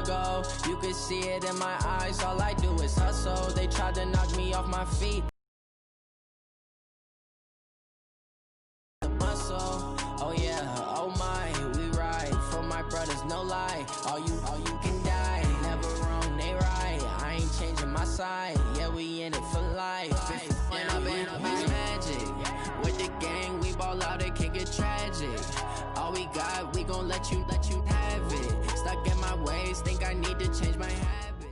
go. You can see it in my eyes, all I do is hustle. They tried to knock me off my feet. The muscle, oh yeah, oh my, we ride for my brothers, no lie. All you can die, never wrong, they right. I ain't changing my side, yeah, we in it for life. And I've been magic with the gang, we ball out, it can get tragic. All we got, we gon' let you have it. Stuck in my ways, think I need to change my habit.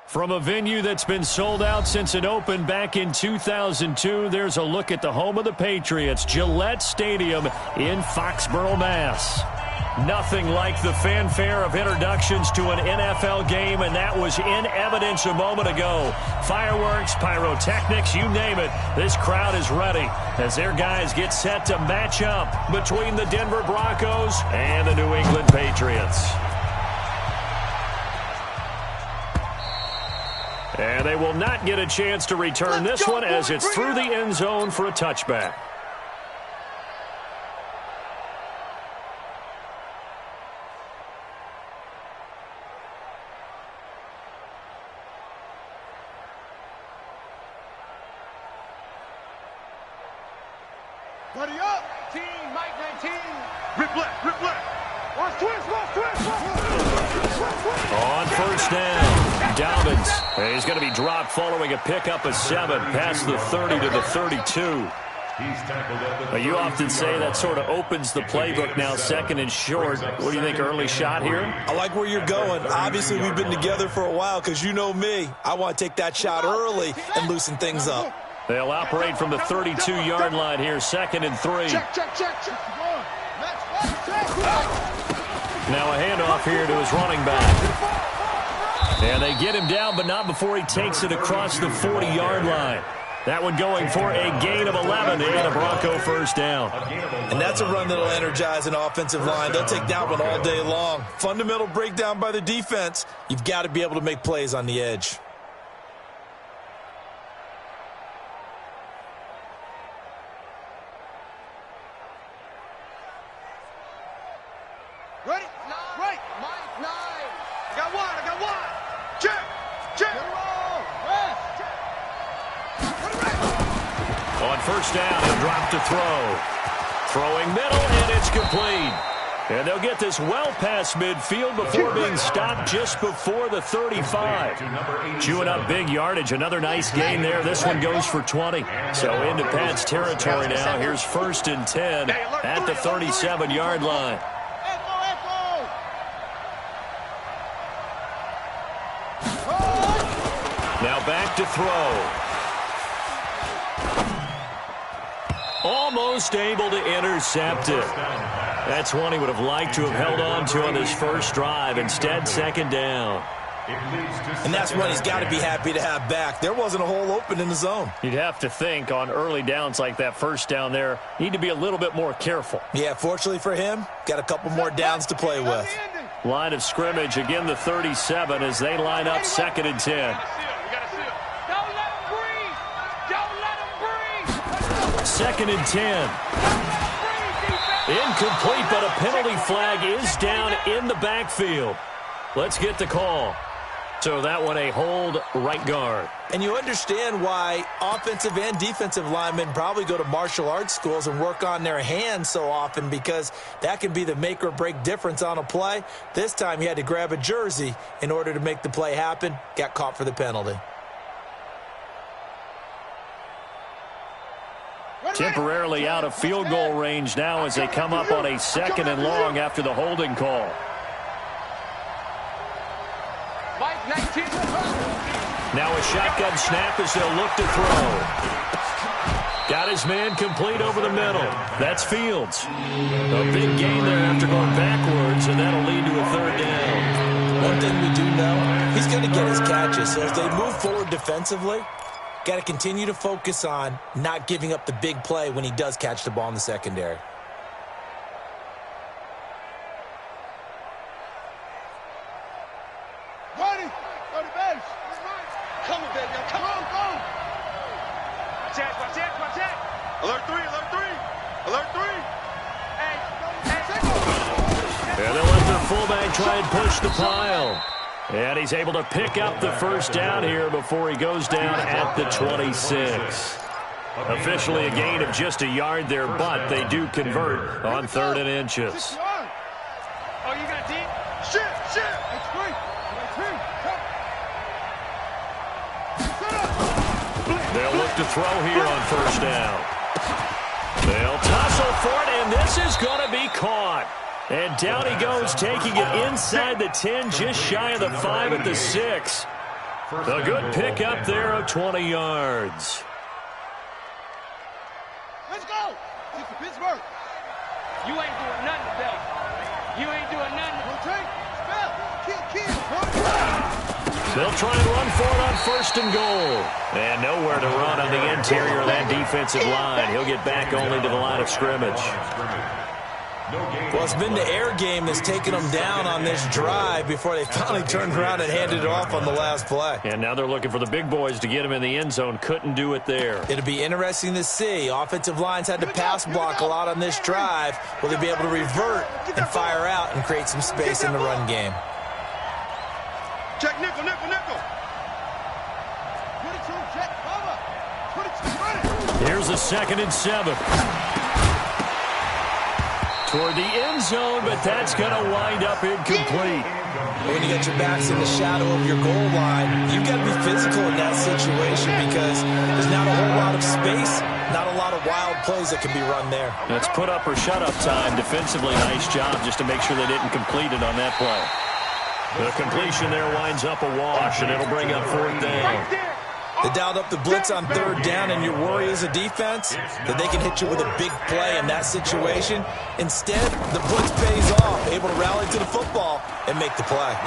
From a venue that's been sold out since it opened back in 2002, there's a look at the home of the Patriots, Gillette Stadium in Foxborough, Mass. Nothing like the fanfare of introductions to an NFL game, and that was in evidence a moment ago. Fireworks, pyrotechnics, you name it. This crowd is ready as their guys get set to match up between the Denver Broncos and the New England Patriots. And they will not get a chance to return this one as it's through the end zone for a touchback. Buddy up! 19, Mike 19. Rip left, rip left. Watch twist, watch twist, On first down, Dobbins. He's going to be dropped following a pickup of 7 past the 30 to the 32. You often say that sort of opens the playbook now, second and short. What do you think, early shot here? I like where you're going. Obviously, we've been together for a while because you know me. I want to take that shot early and loosen things up. They'll operate from the 32-yard line here, 2nd and 3. check. Now a handoff here to his running back. And they get him down, but not before he takes it across the 40-yard line. That one going for a gain of 11 and a Bronco first down. And that's a run that'll energize an offensive line. They'll take that one all day long. Fundamental breakdown by the defense. You've got to be able to make plays on the edge. Ready? Right. Mike 9. I got one. Check. On first down, he'll drop to throw. Throwing middle, and it's complete. And they'll get this well past midfield before being stopped just before the 35. Chewing up big yardage. Another nice gain there. This one goes for 20. So into Pat's territory now. Here's 1st and 10 at the 37-yard line. Now back to throw. Almost able to intercept it. That's one he would have liked to have held on to on this first drive. Instead, 2nd down. And that's one he's got to be happy to have back. There wasn't a hole open in the zone. You'd have to think on early downs like that first down there, need to be a little bit more careful. Yeah, fortunately for him, got a couple more downs to play with. Line of scrimmage, again the 37 as they line up 2nd and 10. 2nd and 10. Incomplete, but a penalty flag is down in the backfield. Let's get the call. So that one a hold, right guard. And you understand why offensive and defensive linemen probably go to martial arts schools and work on their hands so often, because that can be the make or break difference on a play. This time he had to grab a jersey in order to make the play happen. Got caught for the penalty. Temporarily out of field goal range now as they come up on a 2nd and long after the holding call. Now a shotgun snap as they'll look to throw. Got his man complete over the middle. That's Fields. A big gain there after going backwards, and that'll lead to a 3rd down. One thing we do know, he's going to get his catches. So as they move forward defensively, got to continue to focus on not giving up the big play when he does catch the ball in the secondary. Ready? Go to base. Come on, baby. Come on, go. Check. Alert 3. And they'll let their fullback try and push the pile. And he's able to pick up the first down here before he goes down at the 26. Officially a gain of just a yard there, but they do convert on 3rd and inches. Oh, you got deep? Shift. It's great. They'll look to throw here on 1st down. They'll tussle for it, and this is going to be caught. And down he goes, taking it inside the 10, just shy of the 5 at the 6. A good pickup there of 20 yards. Let's go. It's Pittsburgh. You ain't doing nothing today. You ain't doing nothing. Rotate. Spell. Kill. They'll try and run for it on 1st and goal. And nowhere to run on the interior of that defensive line. He'll get back only to the line of scrimmage. Well, it's been the air game that's taken them down on this drive before they finally turned around and handed it off on the last play. And now they're looking for the big boys to get him in the end zone. Couldn't do it there. It'll be interesting to see. Offensive lines had to pass block a lot on this drive. Will they be able to revert and fire out and create some space in the run game? Check nickel. 22, check cover. 22, Here's a 2nd and 7. Toward the end zone, but that's going to wind up incomplete. When you get your backs in the shadow of your goal line, you've got to be physical in that situation because there's not a whole lot of space, not a lot of wild plays that can be run there. That's put up or shut up time. Defensively, nice job just to make sure they didn't complete it on that play. The completion there winds up a wash, and it'll bring up 4th down. They dialed up the blitz on 3rd down, and your worry as a defense that they can hit you with a big play in that situation. Instead, the blitz pays off, able to rally to the football and make the play.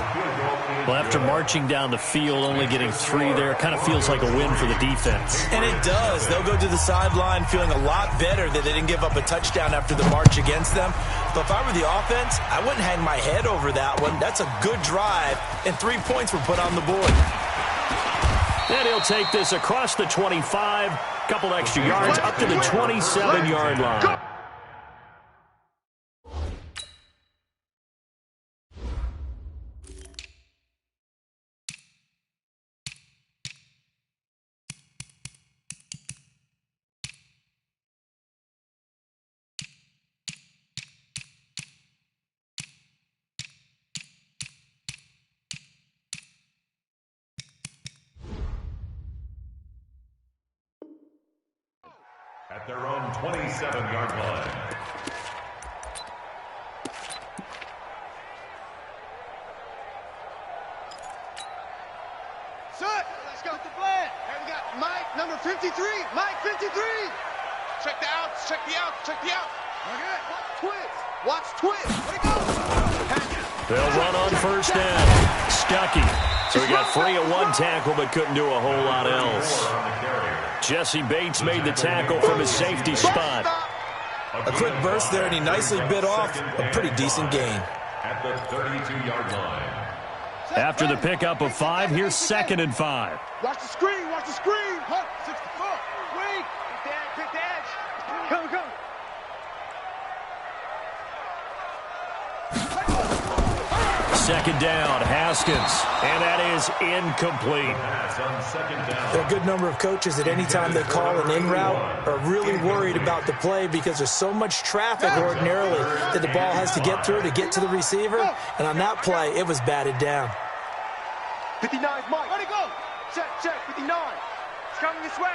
Well, after marching down the field, only getting 3 there, it kind of feels like a win for the defense. And it does. They'll go to the sideline feeling a lot better that they didn't give up a touchdown after the march against them. But if I were the offense, I wouldn't hang my head over that one. That's a good drive, and 3 points were put on the board. And he'll take this across the 25, couple extra yards, up to the 27-yard line. At their own 27-yard line. Set. Let's go with the plan. Here we got Mike, number 53. Mike, 53. Check the outs. Check the outs. Check the outs. Okay. Watch twist. Let it go. They'll run on 1st down. Stuckey. So he got free of 1 tackle, but couldn't do a whole lot else. Jesse Bates made the tackle from his safety spot. A quick burst there, and he nicely bit off a pretty decent gain. At the 32-yard line. After the pickup of 5, here's 2nd and 5. Watch the screen. Watch the screen. 64. Wait. Pick the edge. Come. 2nd down, Haskins, and that is incomplete. There are a good number of coaches at any time they call an in route are really worried about the play because there's so much traffic ordinarily that the ball has to get through to get to the receiver, and on that play, it was batted down. 59's Mike. Let it go. Check. 59. It's coming this way.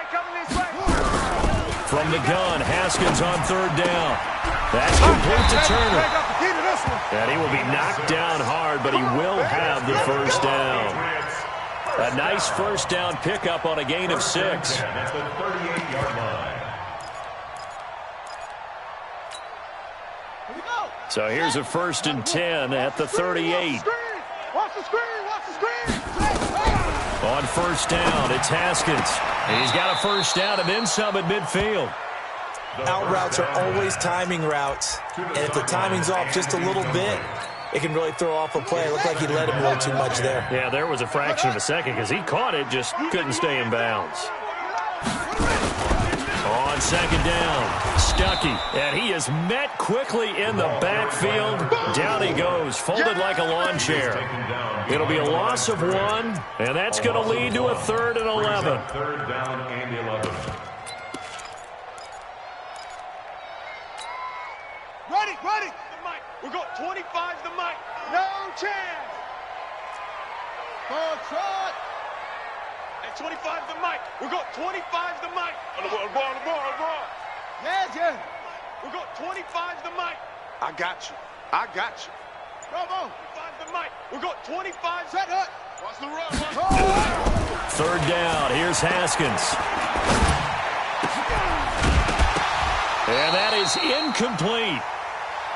From the gun, Haskins on 3rd down. That's complete to Turner. And he will be knocked down hard, but he will have the 1st down. A nice 1st down pickup on a gain of 6. At the 38-yard line. So here's a 1st and 10 at the 38. Watch the screen. On 1st down, it's Haskins. And he's got a 1st down and then some at midfield. Out routes are always timing routes, and if the timing's off just a little bit, it can really throw off a play. It looked like he let him a little too much there. Yeah, there was a fraction of a second because he caught it, just couldn't stay in bounds. On second down, Stuckey, and he is met quickly in the backfield. Down he goes, folded like a lawn chair. It'll be a loss of 1, and that's going to lead to a 3rd and 11. Third down and 11. Ready. The mic. We're going 25 the mic. No chance. Full trot. Hey, 25 the mic. We're going 25 the mic. On the ball. Yeah. We're going 25 the mic. I got you. Bravo. 25 the mic. We're going 25. Set hut. Watch the run. Third down, here's Haskins. And that is incomplete.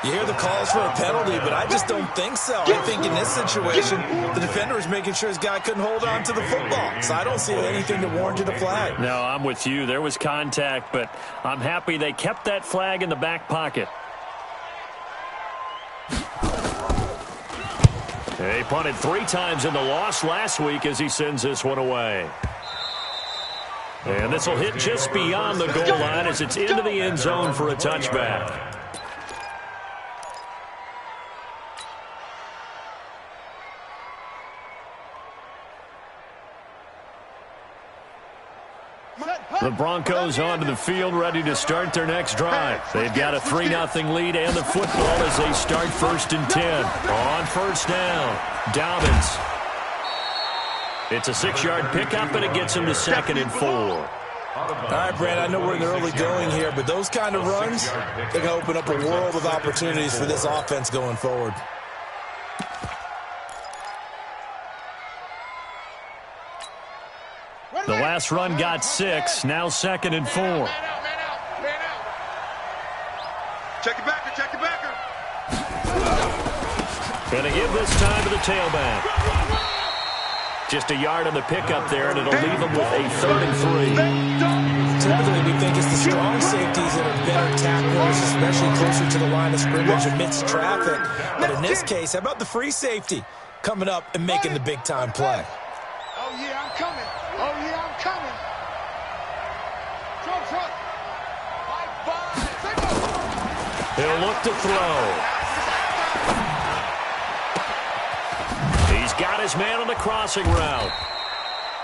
You hear the calls for a penalty, but I just don't think so. I think in this situation, the defender is making sure his guy couldn't hold on to the football. So I don't see anything to warrant a flag. No, I'm with you. There was contact, but I'm happy they kept that flag in the back pocket. He punted 3 times in the loss last week as he sends this one away. And this will hit just beyond the goal line as it's into the end zone for a touchback. The Broncos onto the field, ready to start their next drive. They've got a 3-0 lead and the football as they start 1st and 10. On first down, Dobbins. It's a 6-yard pickup, and it gets him to 2nd and 4. All right, Brad, I know we're in the early going here, but those kind of runs, they can open up a world of opportunities for this offense going forward. The last run got 6, now 2nd and 4. Man out. Check your backer. Gonna give this time to the tailback. Just a yard on the pickup there, and it'll leave him with a 3rd and 3. Typically, we think it's the strong safeties that are better tacklers, especially closer to the line of scrimmage amidst traffic. But in this case, how about the free safety coming up and making the big-time play? Oh, yeah, I'm coming. Trump. He'll look to throw. He's got his man on the crossing route.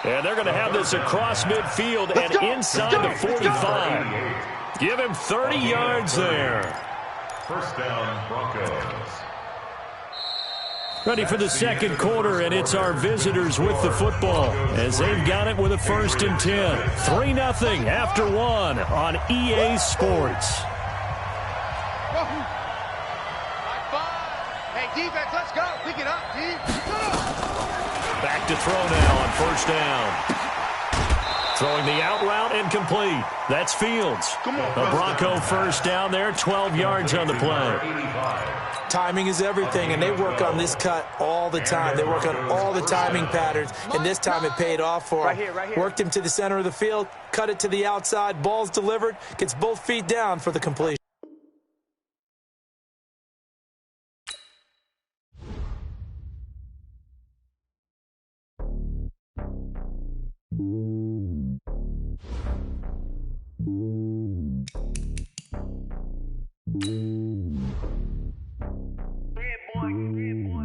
And they're going to have this across midfield and inside the 45. Give him 30 yards there. First down, Broncos. Ready for the second quarter, and it's our visitors with the football as they've got it with a 1st and 10. 3-0 after 1 on EA Sports. Hey, defense, let's go. Pick it up, D. Back to throw now on first down. Throwing the out route and complete. That's Fields. A Bronco first down there, 12 yards on the play. Timing is everything, and they work on this cut all the time. They work on all the timing patterns, and this time it paid off for him. Right here. Worked him to the center of the field, cut it to the outside, ball's delivered, gets both feet down for the completion.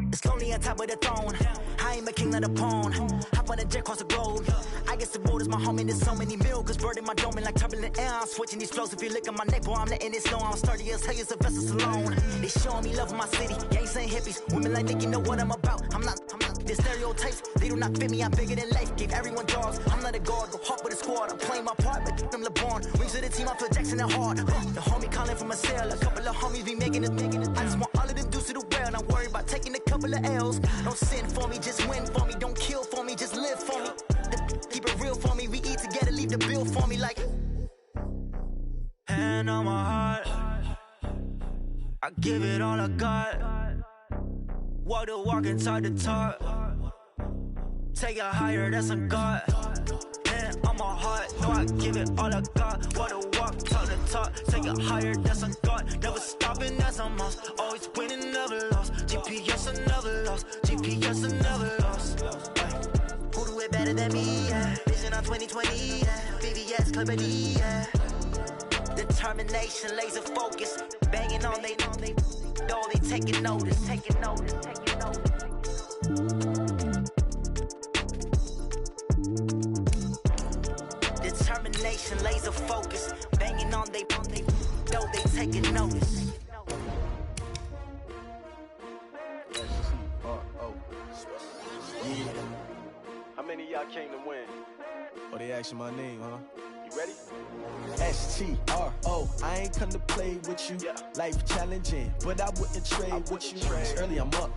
It's lonely on top of the throne. I ain't a king of the pawn. Hop on a jet across the globe. I guess the road is my home and there's so many milk. Bird in my dome and like turbulent air. I'm switching these flows. If you look at my neck, boy, I'm letting it snow. I'm sturdy as hell as a vessel alone. They showing me love in my city. Gangs and hippies. Women like Nick, you know what I'm about. I'm not the stereotypes. They do not fit me. I'm bigger than life. Gave everyone jobs. I'm not a guard. Go hard with a squad. I'm playing my part, but them LeBron. Rings to the team. I feel Jackson and hard. The homie calling from a cell. A couple of homies be making it. I just want all of them dudes to do well. Not worry about taking a couple of L's. Don't sin for me, just win for me. Don't kill for me, just live for me. Keep it real for me. We eat together, leave the bill for me like. Hand on my heart, I give it all I got. Walk the walk and talk the talk. Take it higher, that's a God. Hand on my heart, no, I give it all I got. Walk the walk, talk the talk. Take it higher, that's a God. Never stopping, that's a must. Always winning, never lost. GPS, I never lost. GPS, I never lost. Who do it better than me? Yeah. Vision on 2020. Yeah. VVS, Clipper D. Yeah. Determination, laser focus, banging on they taking notice. Determination, laser focus, banging on they taking notice. How many of y'all came to win? Oh, they asking my name, huh? You ready? STRO, I ain't come to play with you. Life challenging, but I wouldn't trade with you. It's early, I'm up.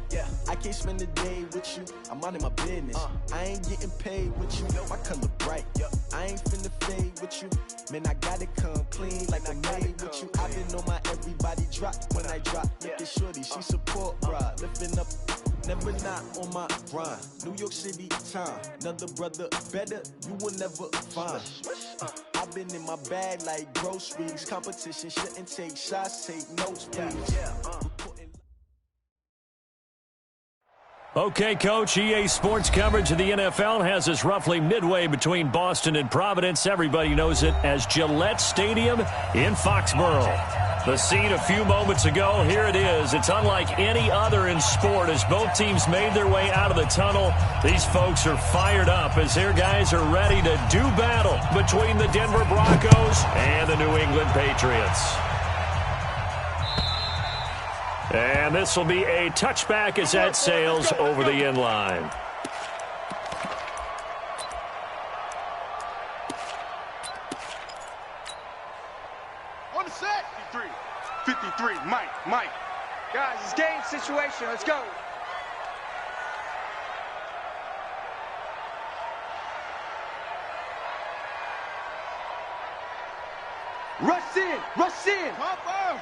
I can't spend the day with you. I'm out of my business. I ain't getting paid with you. My color bright. I ain't finna fade with you. Man, I gotta come clean like I made with you. I been on my everybody drop when I drop. Look at shorty, she support, bruh. Lifting up. Never not on my grind. New York City time. Another brother better, you will never find. I've been in my bag like groceries. Competition shouldn't take shots, take notes, please. Okay, Coach, EA Sports coverage of the NFL has us roughly midway between Boston and Providence. Everybody knows it as Gillette Stadium in Foxborough. The scene a few moments ago, here it is. It's unlike any other in sport as both teams made their way out of the tunnel. These folks are fired up as their guys are ready to do battle between the Denver Broncos and the New England Patriots. And this will be a touchback as that sails over the end line. On the set. 53, Mike. Guys, it's game situation. Let's go. Rush in. Harper.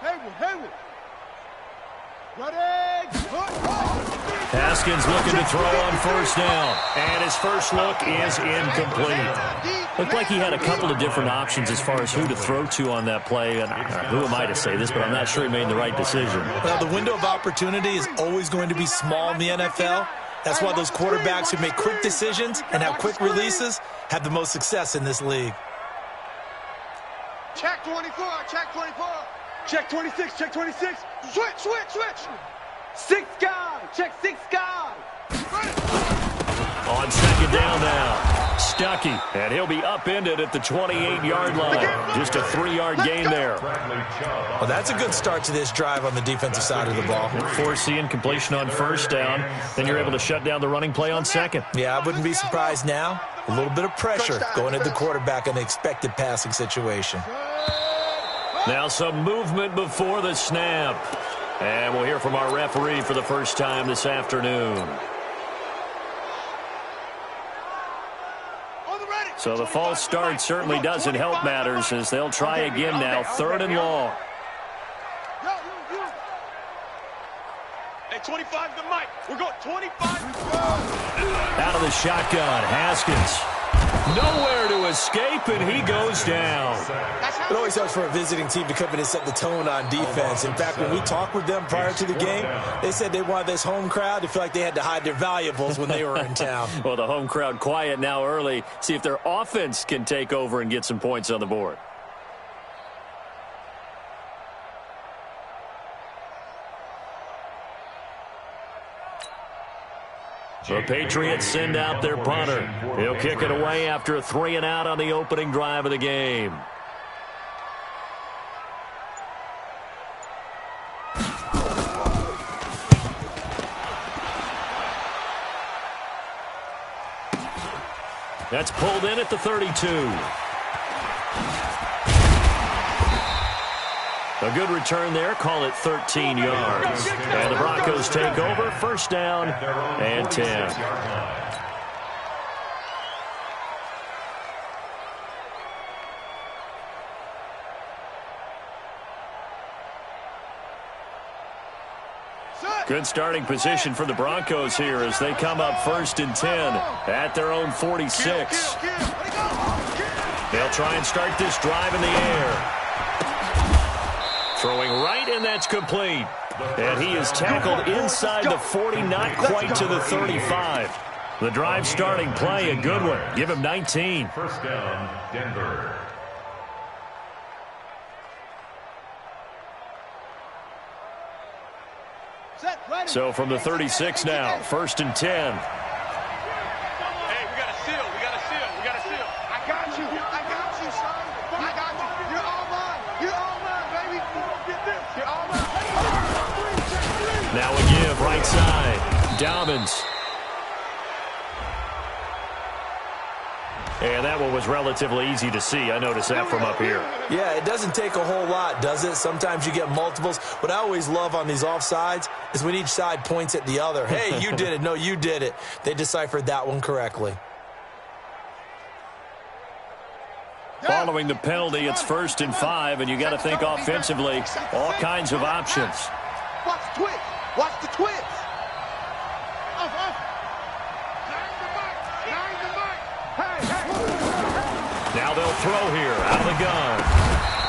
Hayward. Ready. Haskins looking to throw on first down. And his first look is incomplete. Looked like he had a couple of different options as far as who to throw to on that play. And who am I to say this, but I'm not sure he made the right decision. Well, the window of opportunity is always going to be small in the NFL. That's why those quarterbacks who make quick decisions and have quick releases have the most success in this league. Check 24. Check 26. Switch. 6 guy. Check 6 guy. On second down now, Stuckey, and he'll be upended at the 28-yard line. Just a 3-yard gain there. Well, that's a good start to this drive on the defensive side of the ball. Forcing incompletion on first down, then you're able to shut down the running play on second. Yeah, I wouldn't be surprised now. A little bit of pressure going at the quarterback in the expected passing situation. Now some movement before the snap. And we'll hear from our referee for the first time this afternoon. So the false start certainly doesn't help matters as they'll try again now, 3rd and long. Hey, 25 to Mike. We're going 25. Out of the shotgun, Haskins. Nowhere to escape, and he goes down. It always helps for a visiting team to come in and set the tone on defense. In fact, when we talked with them prior to the game, they said they wanted this home crowd to feel like they had to hide their valuables when they were in town. Well, the home crowd quiet now early. See if their offense can take over and get some points on the board. The Patriots send out their punter. He'll kick it away after a 3-and-out on the opening drive of the game. That's pulled in at the 32. A good return there. Call it 13 yards. And the Broncos take over. First down and 10. Good starting position for the Broncos here as they come up 1st and 10 at their own 46. They'll try and start this drive in the air. Throwing right, and that's complete. And he is tackled inside the 40, not quite to the 35. The drive starting play, a good one. Give him 19. First down, Denver. So from the 36 now, 1st and 10. Hey, we got to seal. We got to seal. We got to seal. I got you. I got you, son. I got you. You're all mine. You're all mine, baby. Get this. You're all mine. Now a give, right side. Dobbins. And that one was relatively easy to see. I noticed that from up here. Yeah, it doesn't take a whole lot, does it? Sometimes you get multiples. What I always love on these offsides is when each side points at the other. Hey, you did it. No, you did it. They deciphered that one correctly. Following the penalty, it's 1st and 5, and you got to think offensively, all kinds of options. Watch the twist. Watch the twist. Now they'll throw here, out of the gun.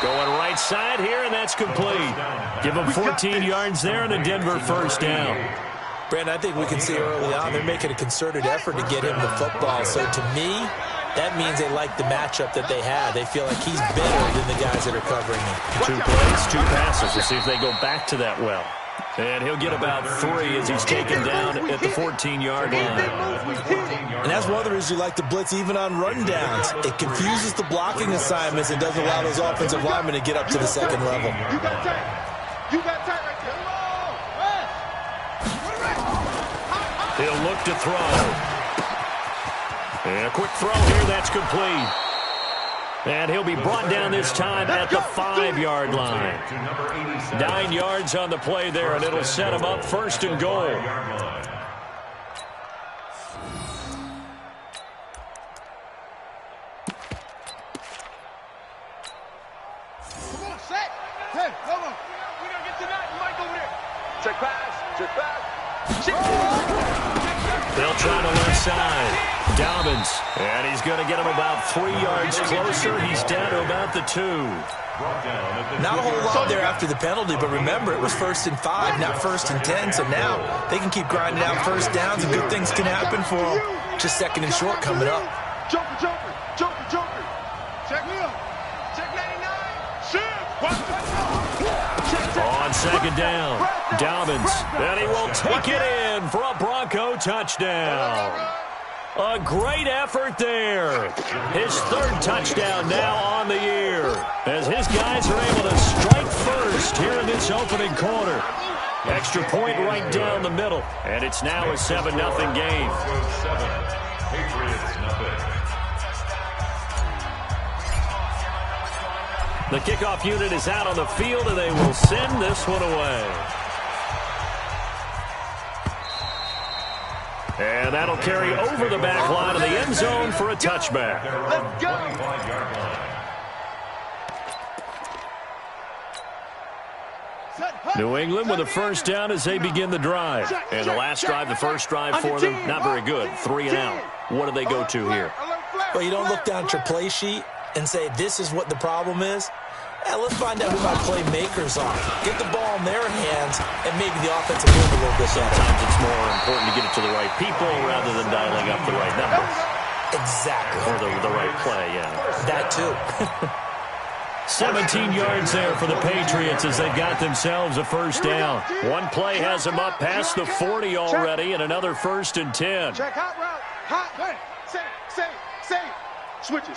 Going right side here, and that's complete. Give them 14 yards there and a Denver 1st down. Brandon, I think we can see early on they're making a concerted effort to get him the football. So to me, that means they like the matchup that they have. They feel like he's better than the guys that are covering him. 2 plays, 2 passes. We'll see if they go back to that well. And he'll get about 3 as he's taken down at the 14-yard line. And that's one of the reasons you like the blitz even on rundowns. It confuses the blocking assignments and doesn't allow those offensive linemen to get up to the second level. You got tight. You got tight right there. He'll look to throw. And a quick throw here, that's complete. And he'll be brought down this time at the 5-yard line. 9 yards on the play there, and it'll set him up 1st and goal. Come on, set. Hey, come on. We gotta get to that. Mike over there. Check pass. Check pass. They'll try to left side. Dobbins. And he's going to get him about 3 yards closer. He's down to about the 2. Not a whole lot there after the penalty, but remember, it was 1st and 5, not 1st and 10. So now they can keep grinding out 1st downs, and good things can happen for them. Just 2nd and short coming up. Joker, Joker, Joker, Joker. Check me out. Check 99. On 2nd down, Dobbins, and he will take it in for a Bronco touchdown. A great effort there. His 3rd touchdown now on the year, as his guys are able to strike first here in this opening quarter. Extra point right down the middle, and it's now a 7-0 game. Patriots nothing. The kickoff unit is out on the field, and they will send this one away. And that'll carry over the back line of the end zone for a touchback. Let's go. New England with a 1st down as they begin the drive. And the last drive, the first drive for them, not very good. 3 and out. What do they go to here? Well, you don't look down at your play sheet and say, this is what the problem is. Yeah, let's find out who my playmakers are. Get the ball in their hands, and maybe the offense will move a little bit better. Sometimes it's more important to get it to the right people rather than dialing up the right numbers. Exactly. Or the right play, yeah. That too. 17 yards there for the Patriots as they've got themselves a 1st down. One play has them up past the 40 already, and another 1st and 10. Check hot route. Hot. Say. Switch it.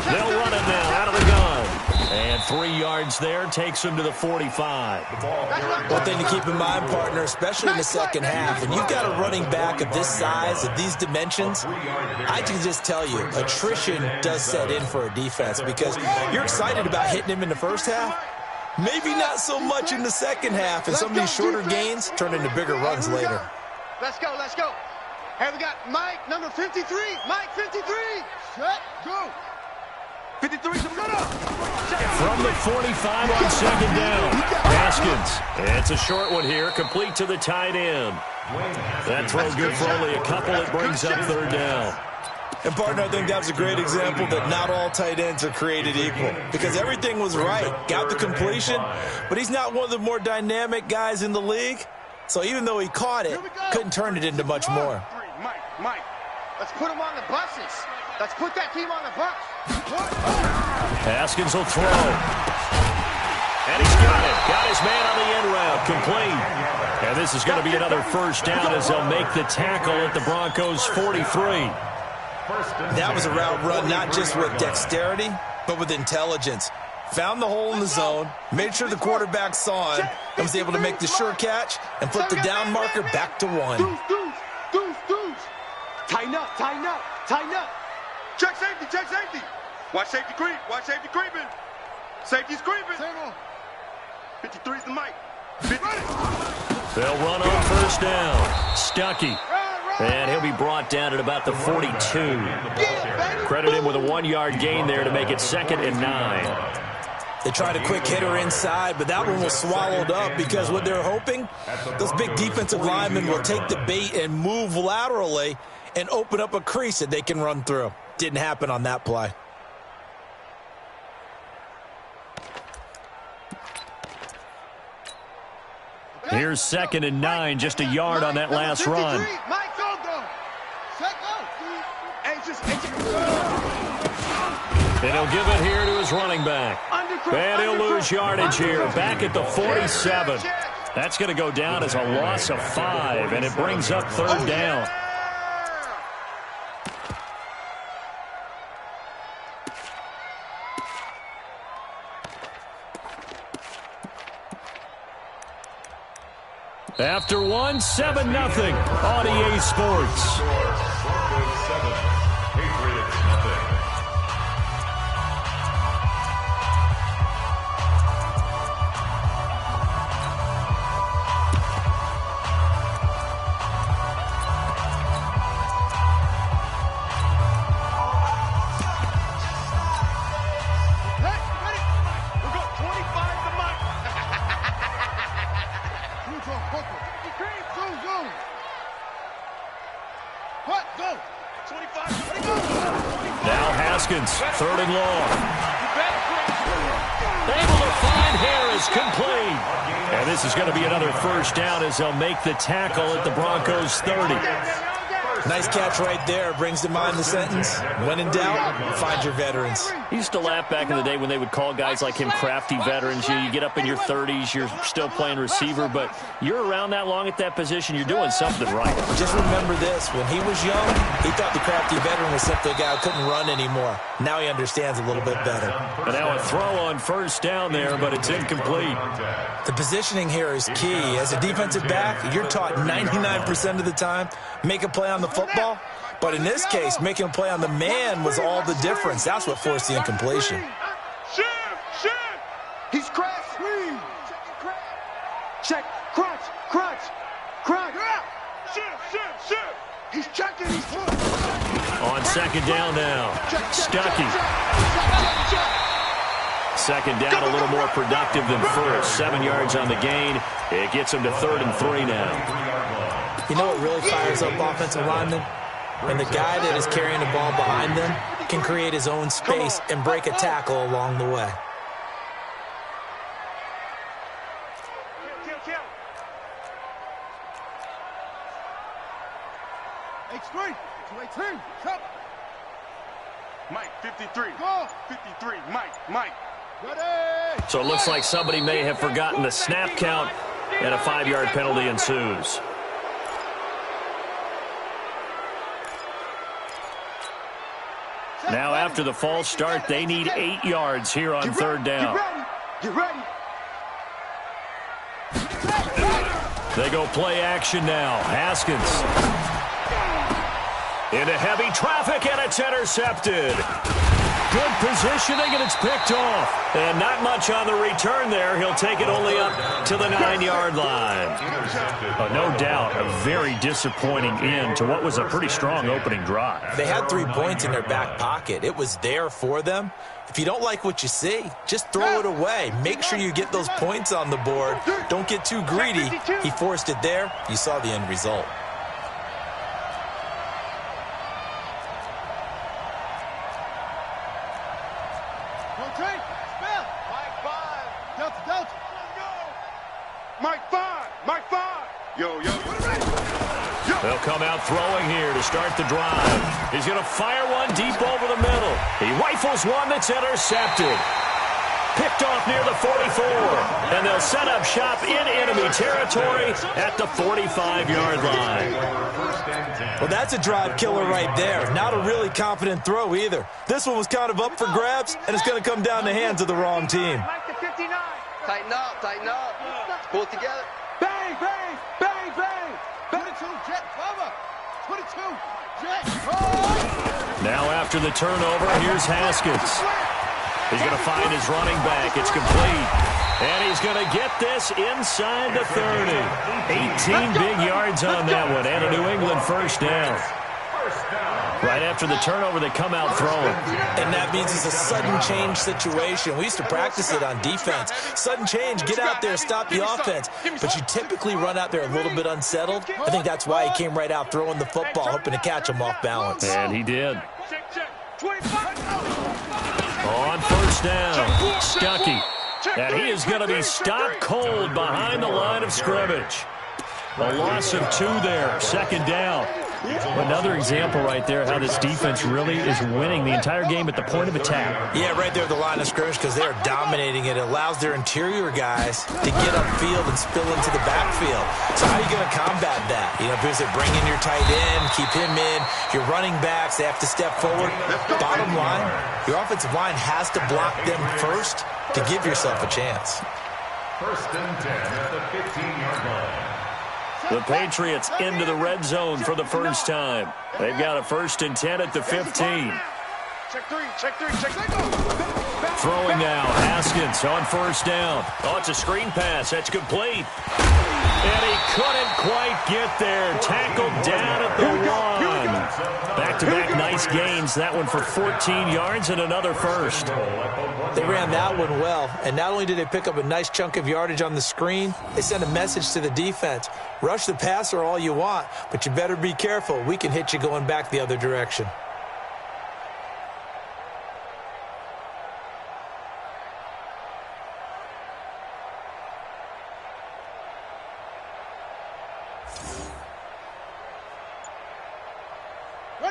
They'll run it now out of the gun. And 3 yards there takes them to the 45. One thing to keep in mind, partner, especially in the second half, when you've got a running back of this size, of these dimensions, I can just tell you, attrition does set in for a defense because you're excited about hitting him in the first half. Maybe not so much in the second half, and some of these shorter gains turn into bigger runs later. Let's go. Hey, we got Mike, number 53. Mike, 53. Set, go. 53, come on up. From the 45 on 2nd down. Haskins. It's a short one here, complete to the tight end. That throw good for only a couple. It brings up 3rd down. And, partner, I think that was a great example that not all tight ends are created equal because everything was right. Got the completion, but he's not one of the more dynamic guys in the league. So even though he caught it, couldn't turn it into much more. Mike, let's put him on the buses. Let's put that team on the bus. Haskins will throw. And he's got it. Got his man on the end route. Complete. And this is going to be another first down as they'll make the tackle at the Broncos' 43. That was a route run not just with dexterity, but with intelligence. Found the hole in the zone, made sure the quarterback saw him, and was able to make the sure catch and flip the down marker back to 1. Deuce. Tighten up. Check safety. Watch safety creeping. Safety's creeping. 53's the mic. They'll run on first down. Stuckey. And he'll be brought down at about the 42. Credit him with a 1-yard gain there to make it 2nd and 9. They tried a quick hitter inside, but that one was swallowed up because what they're hoping, those big defensive linemen will take the bait and move laterally and open up a crease that they can run through. Didn't happen on that play. Here's 2nd and 9, just a yard on that last run. And he'll give it here to his running back. And he'll lose yardage here, back at the 47. That's going to go down as a loss of 5, and it brings up 3rd down. After 1, 7-0 on EA Sports. Broncos 7, Patriots nothing. Now Haskins, 3rd and long. Able to find Harris, complete. And this is going to be another first down as they'll make the tackle at the Broncos' 30. Nice catch right there. Brings to mind the sentence, when in doubt, find your veterans. He used to laugh back in the day when they would call guys like him crafty veterans. You get up in your 30s, you're still playing receiver, but you're around that long at that position, you're doing something right. Just remember this. When he was young, he thought the crafty veteran was simply a guy who couldn't run anymore. Now he understands a little bit better. And now a throw on first down there, but it's incomplete. The positioning here is key. As a defensive back, you're taught 99% of the time, make a play on the football. But in this case, making a play on the man was all the difference. That's what forced the incompletion. Shift. He's crashed. Check. Crunch. Shift. He's checking. On 2nd down now, Stuckey. 2nd down, a little more productive than first. 7 yards on the gain. It gets him to 3rd and 3 now. You know what really fires up offensive linemen? When the guy that is carrying the ball behind them can create his own space and break a tackle along the way. H3, 218, come. Mike, 53. Go. 53, Mike. Ready. So it looks like somebody may have forgotten the snap count, and a 5-yard penalty ensues. Now after the false start, they need 8 yards here on 3rd down. Get ready. They go play action now. Haskins. Into heavy traffic, and it's intercepted. Good positioning, and it's picked off. And not much on the return there. He'll take it only up to the 9-yard line. No doubt, a very disappointing end to what was a pretty strong opening drive. They had 3 points in their back pocket. It was there for them. If you don't like what you see, just throw it away. Make sure you get those points on the board. Don't get too greedy. He forced it there. You saw the end result. Mike 5. Yo. They'll come out throwing here to start the drive. He's going to fire one deep over the middle. He rifles one that's intercepted. Picked off near the 44. And they'll set up shop in enemy territory at the 45-yard line. Well, that's a drive killer right there. Not a really confident throw either. This one was kind of up for grabs, and it's going to come down in the hands of the wrong team. Like the 59. Tighten up. Let's pull it together. Bang. 22, jet cover. 22, jet cover. Now after the turnover, here's Haskins. He's going to find his running back. It's complete. And he's going to get this inside the 30. 18 big yards on that one. And a New England first down. Right after the turnover, they come out throwing. And that means it's a sudden change situation. We used to practice it on defense. Sudden change, get out there, stop the offense. But you typically run out there a little bit unsettled. I think that's why he came right out throwing the football, hoping to catch him off balance. And he did. On first down, Stuckey. And he is going to be stopped cold behind the line of scrimmage. A loss of 2 there, second down. Another example right there how this defense really is winning the entire game at the point of attack. Yeah, right there at the line of scrimmage because they're dominating it. It allows their interior guys to get upfield and spill into the backfield. So how are you going to combat that? Because they bring in your tight end, keep him in. Your running backs, they have to step forward. Bottom line, your offensive line has to block them first to give yourself a chance. First and 10 at the 15-yard line. The Patriots into the red zone for the first time. They've got a first and 10 at the 15. Check three. Throwing now, Haskins on first down. Oh, it's a screen pass. That's complete. And he couldn't quite get there. Tackled down at the 1. Back-to-back nice gains. That one for 14 yards and another first. They ran that one well, and not only did they pick up a nice chunk of yardage on the screen, they sent a message to the defense. Rush the passer all you want, but you better be careful. We can hit you going back the other direction.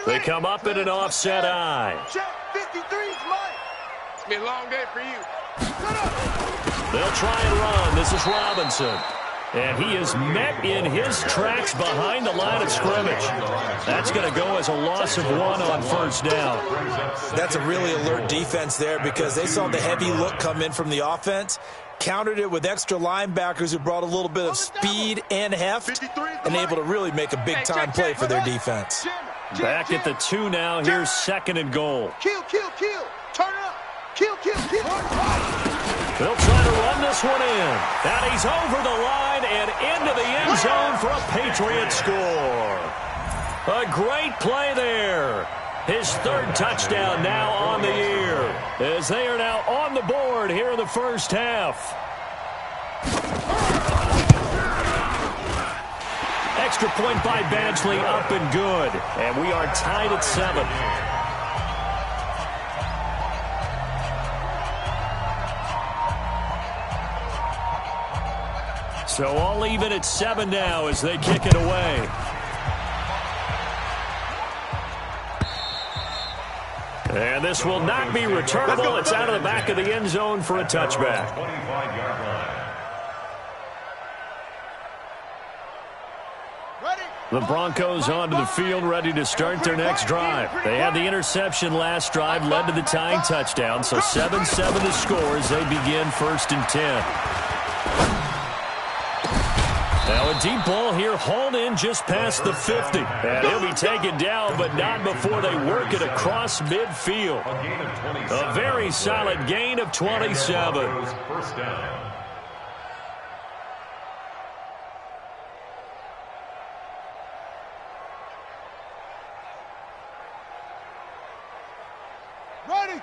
They come up in an offset eye. Check 53's mine. It's been a long day for you. They'll try and run. This is Robinson. And he is met in his tracks behind the line of scrimmage. That's going to go as a loss of 1 on first down. That's a really alert defense there because they saw the heavy look come in from the offense, countered it with extra linebackers who brought a little bit of speed and heft, and able to really make a big-time play for their defense. Back at the 2 now. Here's second and goal. Kill. Turn up. Kill. They'll try to run this one in. And he's over the line and into the end zone for a Patriot score. A great play there. His 3rd touchdown now on the year, as they are now on the board here in the first half. Extra point by Badgley, up and good. And we are tied at 7. So all even at 7 now as they kick it away. And this will not be returnable. It's out of the back of the end zone for a touchback. 25-yard line. The Broncos onto the field, ready to start their next drive. They had the interception last drive, led to the tying touchdown. So 7-7 the score as they begin first and 10. Now a deep ball here, hauled in just past the 50. And he'll be taken down, but not before they work it across midfield. A very solid gain of 27. First down.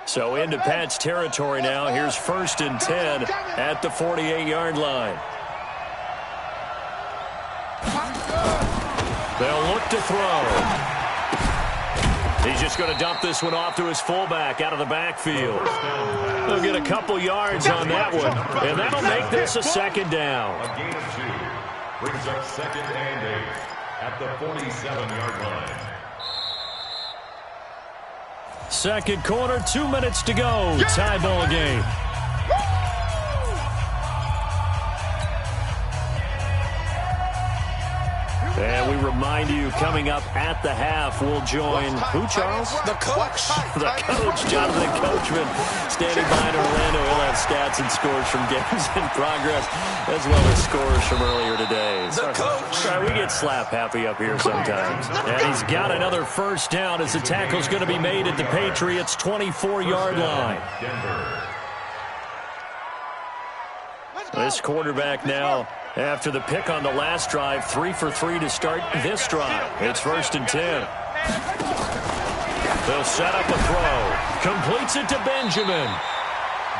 So into Pat's territory now. Here's first and 10 at the 48-yard line. They'll look to throw. He's just going to dump this one off to his fullback out of the backfield. They'll get a couple yards on that one, and that'll make this a second down. A gain of 2. Brings up 2nd and 8 at the 47-yard line. Second quarter, 2 minutes to go. Tie ball game. And we remind you, coming up at the half, we'll join who, Charles? The coach. The coach, Jonathan Coachman, standing by in Orlando. He'll have stats and scores from games in progress, as well as scores from earlier today. The coach. Right, we get slap happy up here sometimes. And he's got another first down as the tackle's going to be made at the Patriots' 24-yard line. This quarterback now, after the pick on the last drive, 3 for 3 to start this drive. It's 1st and 10. They'll set up a throw. Completes it to Benjamin.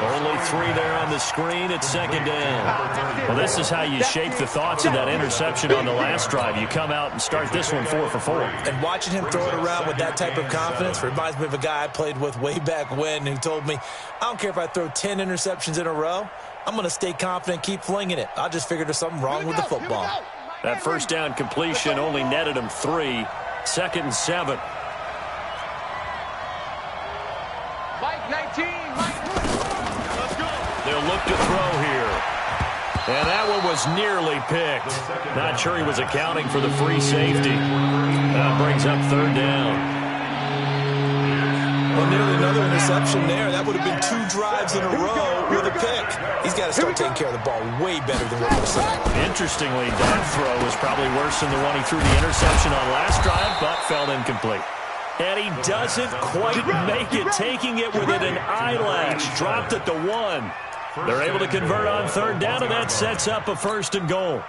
Only 3 there on the screen at 2nd down. Well, this is how you shape the thoughts of that interception on the last drive. You come out and start this one 4 for 4. And watching him throw it around with that type of confidence reminds me of a guy I played with way back when who told me, I don't care if I throw 10 interceptions in a row. I'm going to stay confident, keep flinging it. I just figured there's something wrong with the football. That first down completion only netted him 3. 2nd and 7. Mike 19. Let's go. They'll look to throw here. And that one was nearly picked. Not sure he was accounting for the free safety. That brings up 3rd down. Well, nearly another interception there. That would have been 2 drives in a row with a pick. He's got to start taking care of the ball way better than what we're seeing. Interestingly, that throw was probably worse than the one he threw the interception on last drive, but fell incomplete. And he doesn't quite make it, taking it within an eyelash. Dropped at the 1. They're able to convert on 3rd down, and that sets up a 1st and goal.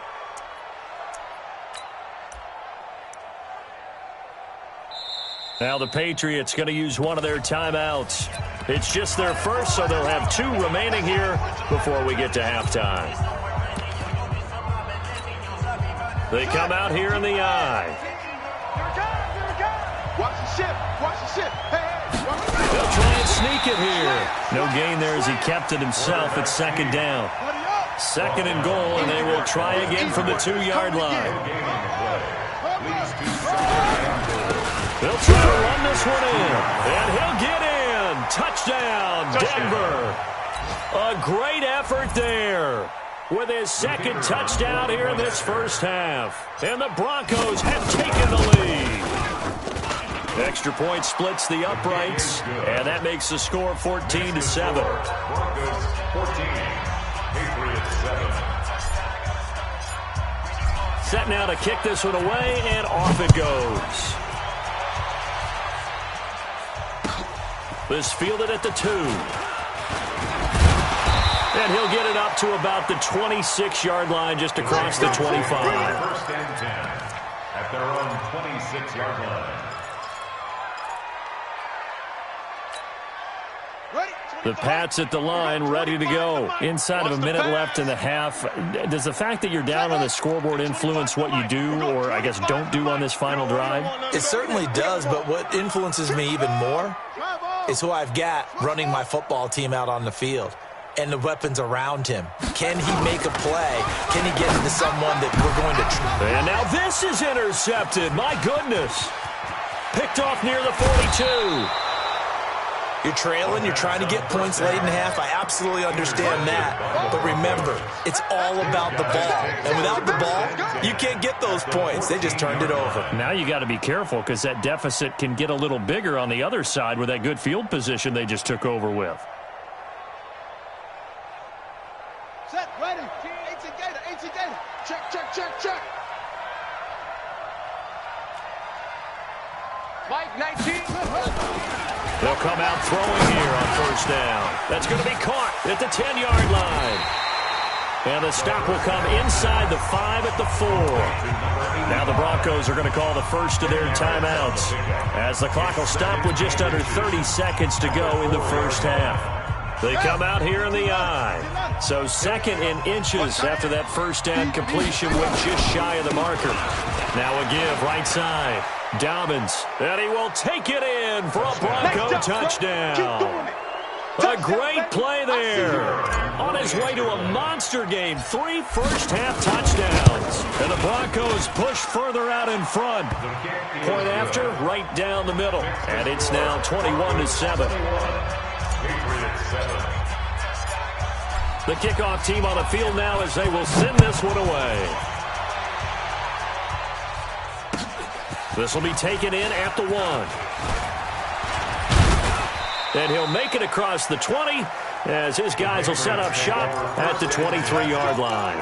Now the Patriots going to use one of their timeouts. It's just their first, so they'll have 2 remaining here before we get to halftime. They come out here in the eye. Watch the ship. Watch the ship. They'll try and sneak it here. No gain there as he kept it himself at 2nd down. 2nd and goal, and they will try again from the 2-yard line. They'll try to run this one in, and he'll get in. Touchdown, Denver. A great effort there with his 2nd touchdown here in this first half. And the Broncos have taken the lead. Extra point splits the uprights, and that makes the score 14-7. Broncos 14, Patriots 7. Set now to kick this one away, and off it goes. This fielded at the 2. And he'll get it up to about the 26-yard line, just across the 25. 1st and 10 at their own 26-yard line. The Pats at the line, ready to go. Inside of a minute left in the half. Does the fact that you're down on the scoreboard influence what you do, or I guess don't do on this final drive? It certainly does, but what influences me even more is who I've got running my football team out on the field and the weapons around him. Can he make a play? Can he get into someone that we're going to... And now this is intercepted. My goodness. Picked off near the 42. You're trailing, you're trying to get points late in half. I absolutely understand that. But remember, it's all about the ball. And without the ball, you can't get those points. They just turned it over. Now you got to be careful because that deficit can get a little bigger on the other side with that good field position they just took over with. Set, ready. 18 Gator. Check. Mike 19. They'll come out throwing here on 1st down. That's going to be caught at the 10-yard line. And the stop will come inside the 5 at the 4. Now the Broncos are going to call the first of their timeouts as the clock will stop with just under 30 seconds to go in the first half. They come out here in the eye. So 2nd and inches after that first down completion went just shy of the marker. Now a give right side. Dobbins, and he will take it in for a Bronco touchdown. A great play there. On his way to a monster game, 3 first-half touchdowns. And Broncos push further out in front. Point after, right down the middle. And it's now 21-7. The kickoff team on the field now as they will send this one away. This will be taken in at the 1. And he'll make it across the 20 as his guys will set up shop at the 23-yard line.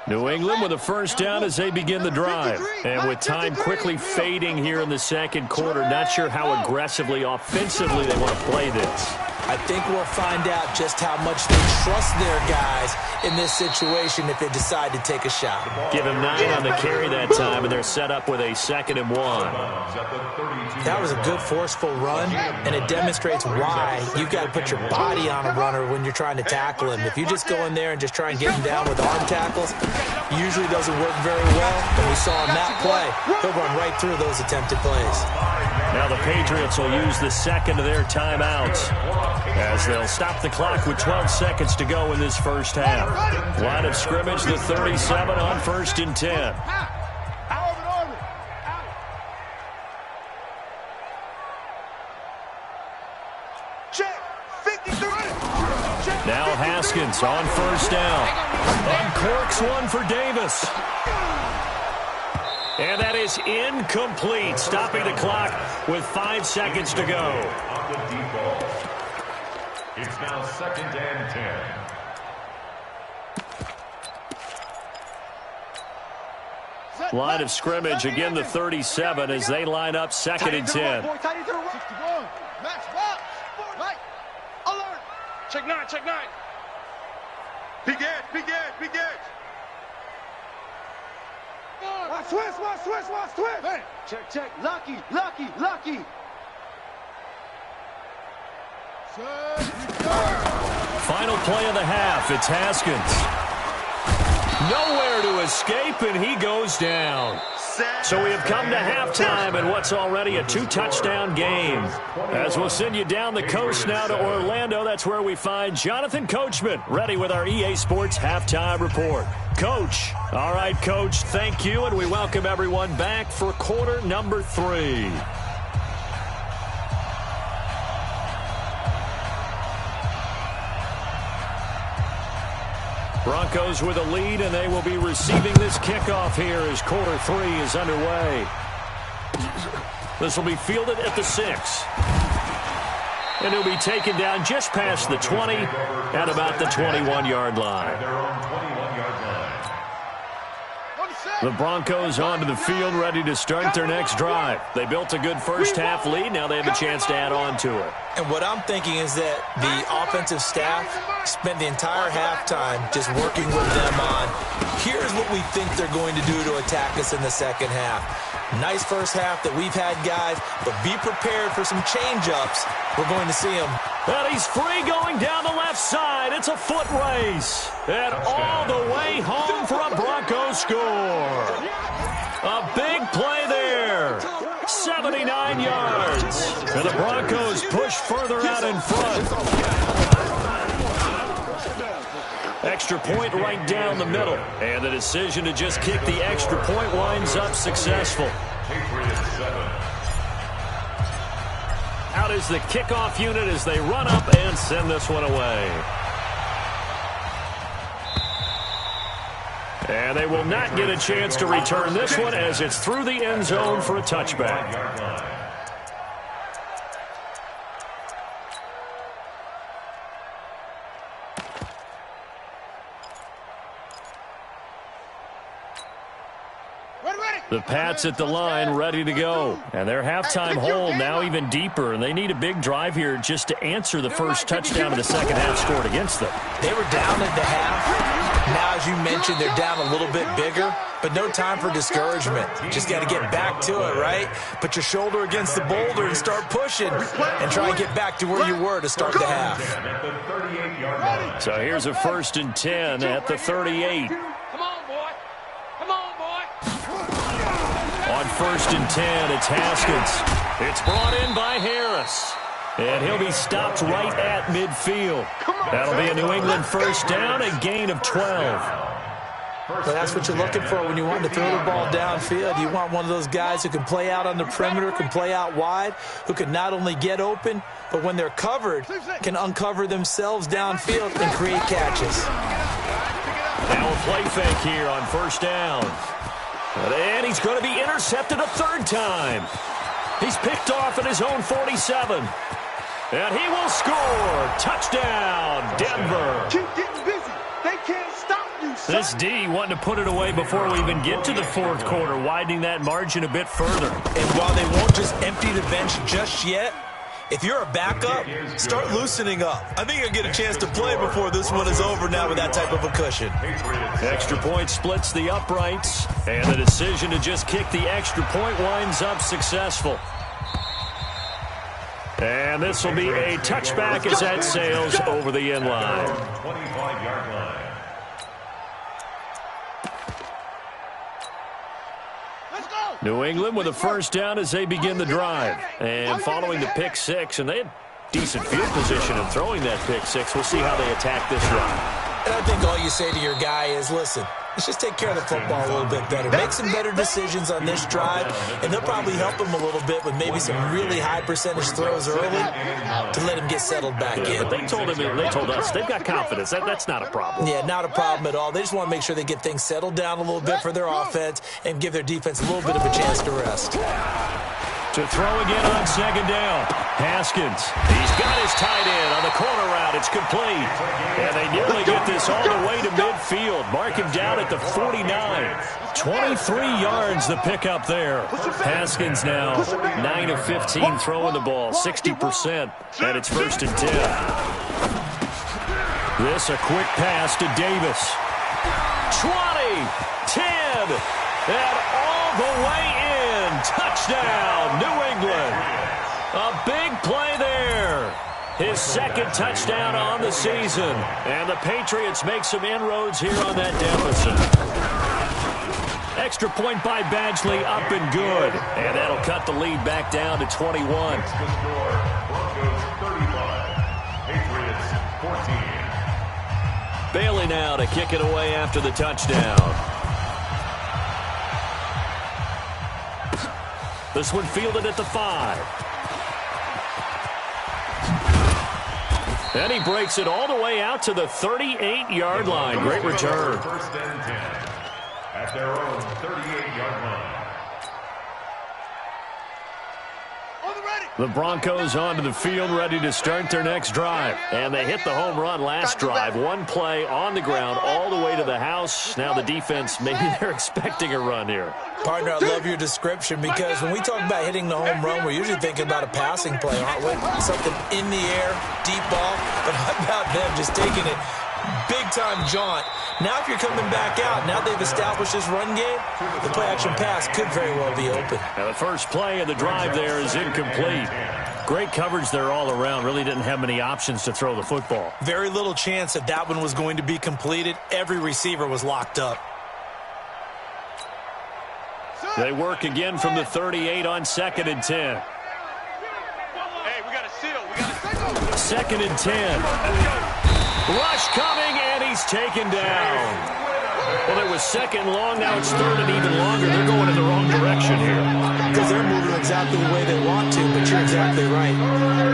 New England with a first down as they begin the drive. And with time quickly fading here in the second quarter, not sure how aggressively, offensively they want to play this. I think we'll find out just how much they trust their guys in this situation if they decide to take a shot. Give him 9 on the carry that time, and they're set up with a 2nd and 1. That was a good forceful run, and it demonstrates why you've got to put your body on a runner when you're trying to tackle him. If you just go in there and just try and get him down with arm tackles, it usually doesn't work very well. And we saw on that play, he'll run right through those attempted plays. Now the Patriots will use the second of their timeouts as they'll stop the clock with 12 seconds to go in this first half. Line of scrimmage, the 37 on 1st and 10. Now Haskins on 1st down. Uncorks one for Davis. And that is incomplete, stopping the clock with 5 seconds to go. On the default. It's now 2nd and 10. Line of scrimmage, again the 37 as they line up 2nd and 10. Alert! Check 9, check 9. Big edge, big edge, big edge. Watch twist, watch twist, watch twist. Hey. Check, check. Lucky, lucky, lucky. Final play of the half. It's Haskins. Nowhere to escape, and he goes down. So we have come to halftime in what's already a 2-touchdown game. As we'll send you down the coast now to Orlando, that's where we find Jonathan Coachman, ready with our EA Sports Halftime Report. Coach. All right, Coach, thank you, and we welcome everyone back for quarter number 3. Broncos with a lead, and they will be receiving this kickoff here as quarter 3 is underway. This will be fielded at the 6. And it'll be taken down just past the 20 at about the 21-yard line. The Broncos onto the field, ready to start their next drive. They built a good first half lead. Now they have a chance to add on to it. And what I'm thinking is that the offensive staff spent the entire halftime just working with them on, here's what we think they're going to do to attack us in the second half. Nice first half that we've had, guys, but be prepared for some change-ups. We're going to see them. And he's free going down the left side. It's a foot race. And all the way home for a Broncos score. A big play there. 79 yards. And the Broncos push further out in front. Extra point right down the middle. And the decision to just kick the extra point winds up successful. Out is the kickoff unit as they run up and send this one away. And they will not get a chance to return this one as it's through the end zone for a touchback. The Pats at the line, ready to go. And their halftime hold now even deeper, and they need a big drive here just to answer the first touchdown of the second half scored against them. They were down at the half. Now, as you mentioned, they're down a little bit bigger, but no time for discouragement. Just got to get back to it, right? Put your shoulder against the boulder and start pushing and try and get back to where you were to start the half. So here's a 1st and 10 at the 38. Come on, boy. 1st and 10. It's Haskins. It's brought in by Harris. And he'll be stopped right at midfield. That'll be a New England 1st down, a gain of 12. But that's what you're looking for when you want to throw the ball downfield. You want one of those guys who can play out on the perimeter, can play out wide, who can not only get open, but when they're covered, can uncover themselves downfield and create catches. Now a play fake here on 1st down. And he's going to be intercepted a 3rd time. He's picked off at his own 47. And he will score. Touchdown, Denver. Keep getting busy. They can't stop you, son. This D wanting to put it away before we even get to the 4th quarter, widening that margin a bit further. And while they won't just empty the bench just yet, if you're a backup, start loosening up. I think you'll get a chance to play before this one is over now with that type of a cushion. Extra point splits the uprights, and the decision to just kick the extra point winds up successful. And this will be a touchback as that sails over the end line. 25-yard line. New England with a 1st down as they begin the drive. And following the pick 6, and they had decent field position in throwing that pick 6. We'll see how they attack this run. And I think all you say to your guy is, listen, let's just take care of the football a little bit better. Make some better decisions on this drive, and they'll probably help him a little bit with maybe some really high percentage throws early to let him get settled back in. But they told us they've got confidence. That's not a problem. Yeah, not a problem at all. They just want to make sure they get things settled down a little bit for their offense and give their defense a little bit of a chance to rest. To throw again on 2nd down. Haskins. He's got his tight end on the corner route. It's complete. And they nearly get this all the way to midfield. Mark him down at the 49. 23 yards the pickup there. Haskins now 9 of 15 throwing the ball. 60%. And it's 1st and 10. This a quick pass to Davis. 20. 10. And all the way in. Touchdown, New England. A big play there. His 2nd touchdown on the season. And the Patriots make some inroads here on that deficit. Extra point by Badgley, up and good. And that'll cut the lead back down to 21. Broncos 35, Patriots 14. Bailey now to kick it away after the touchdown. This one fielded at the 5. And he breaks it all the way out to the 38-yard line. Great return. 1st and 10 at their own 38-yard line. The Broncos onto the field, ready to start their next drive. And they hit the home run last drive. One play on the ground all the way to the house. Now the defense, maybe they're expecting a run here. Partner, I love your description because when we talk about hitting the home run, we're usually thinking about a passing play, aren't we? Something in the air, deep ball. But how about them just taking it big-time jaunt? Now if you're coming back out, now they've established this run game, the play-action pass could very well be open. Now the first play of the drive there is incomplete. Great coverage there all around. Really didn't have many options to throw the football. Very little chance that that one was going to be completed. Every receiver was locked up. They work again from the 38 on 2nd and 10. Hey, we got a seal. We got a 2nd and 10. Rush coming, and he's taken down. Well, it was 2nd long. Now it's 3rd and even longer. They're going in the wrong direction here. Because they're moving exactly the way they want to, but you're exactly right.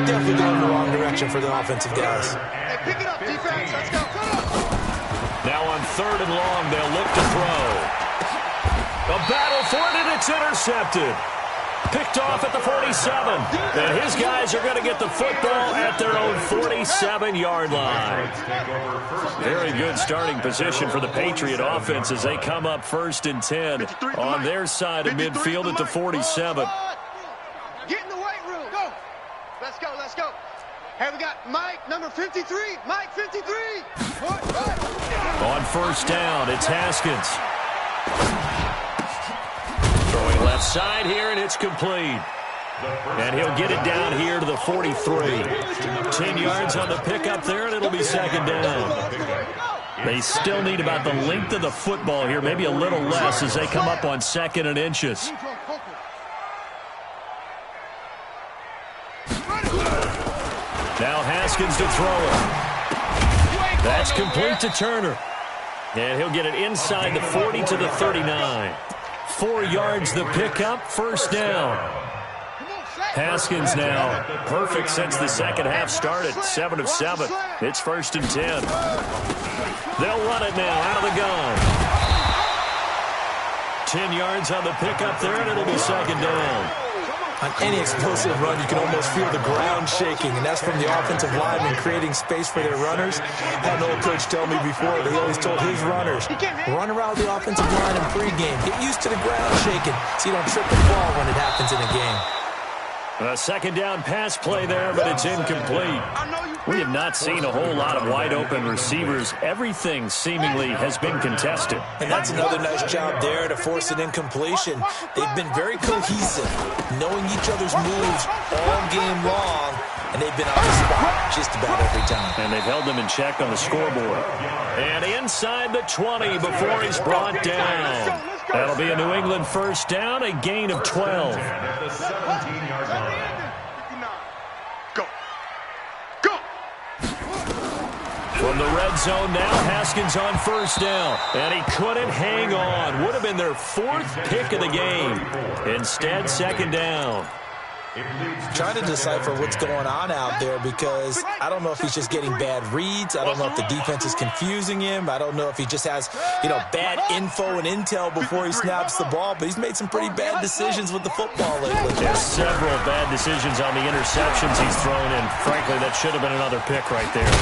Definitely going in the wrong direction for the offensive guys. Hey, pick it up, defense. Let's go. Now on 3rd and long, they'll look to throw. A battle for it, and it's intercepted. Picked off at the 47. And his guys are going to get the football at their own 47-yard line. Very good starting position for the Patriot offense as they come up 1st and 10 on their side of midfield at the 47. Get in the weight room. Go. Let's go. Let's go. Hey, we got Mike, number 53. Mike, 53. On 1st down, it's Haskins. Throwing left side here, and it's complete. And he'll get it down here to the 43. 10 yards on the pickup there, and it'll be 2nd down. They still need about the length of the football here, maybe a little less as they come up on 2nd and inches. Now Haskins to throw it. That's complete to Turner. And he'll get it inside the 40 to the 39. 4 yards the pickup, first down. Haskins now perfect since the second half started, 7 of 7. It's 1st and 10. They'll run it now out of the gun. 10 yards on the pickup there, and it'll be 2nd down. On any explosive run, you can almost feel the ground shaking, and that's from the offensive linemen creating space for their runners. I had an old coach tell me before that he always told his runners, run around the offensive line in pregame. Get used to the ground shaking so you don't trip and fall when it happens in a game. A 2nd down pass play there, but it's incomplete. We have not seen a whole lot of wide-open receivers. Everything seemingly has been contested. And that's another nice job there to force an incompletion. They've been very cohesive, knowing each other's moves all game long, and they've been on the spot just about every time. And they've held them in check on the scoreboard. And inside the 20 before he's brought down. That'll be a New England first down, a gain of 12. At the 17-yard line. Go. Go. From the red zone now, Haskins on first down. And he couldn't hang on. Would have been their 4th pick of the game. Instead, 2nd down. Trying to decipher what's going on out there because I don't know if he's just getting bad reads. I don't know if the defense is confusing him. I don't know if he just has, bad info and intel before he snaps the ball. But he's made some pretty bad decisions with the football lately. There's several bad decisions on the interceptions he's thrown in. Frankly, that should have been another pick right there.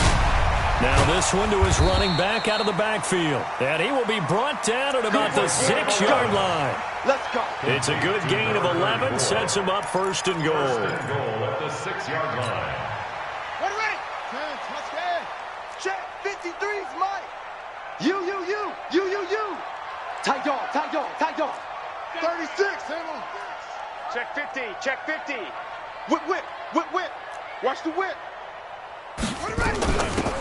Now this one to his running back out of the backfield. And he will be brought down at about the 6-yard line. Let's go. It's a good gain of 11. Sets him up 1st and goal. First and goal at the 6-yard line. Ready. Check 53's Mike. You. Tight dog. 36. Check 50. Whip. Watch the whip. Ready.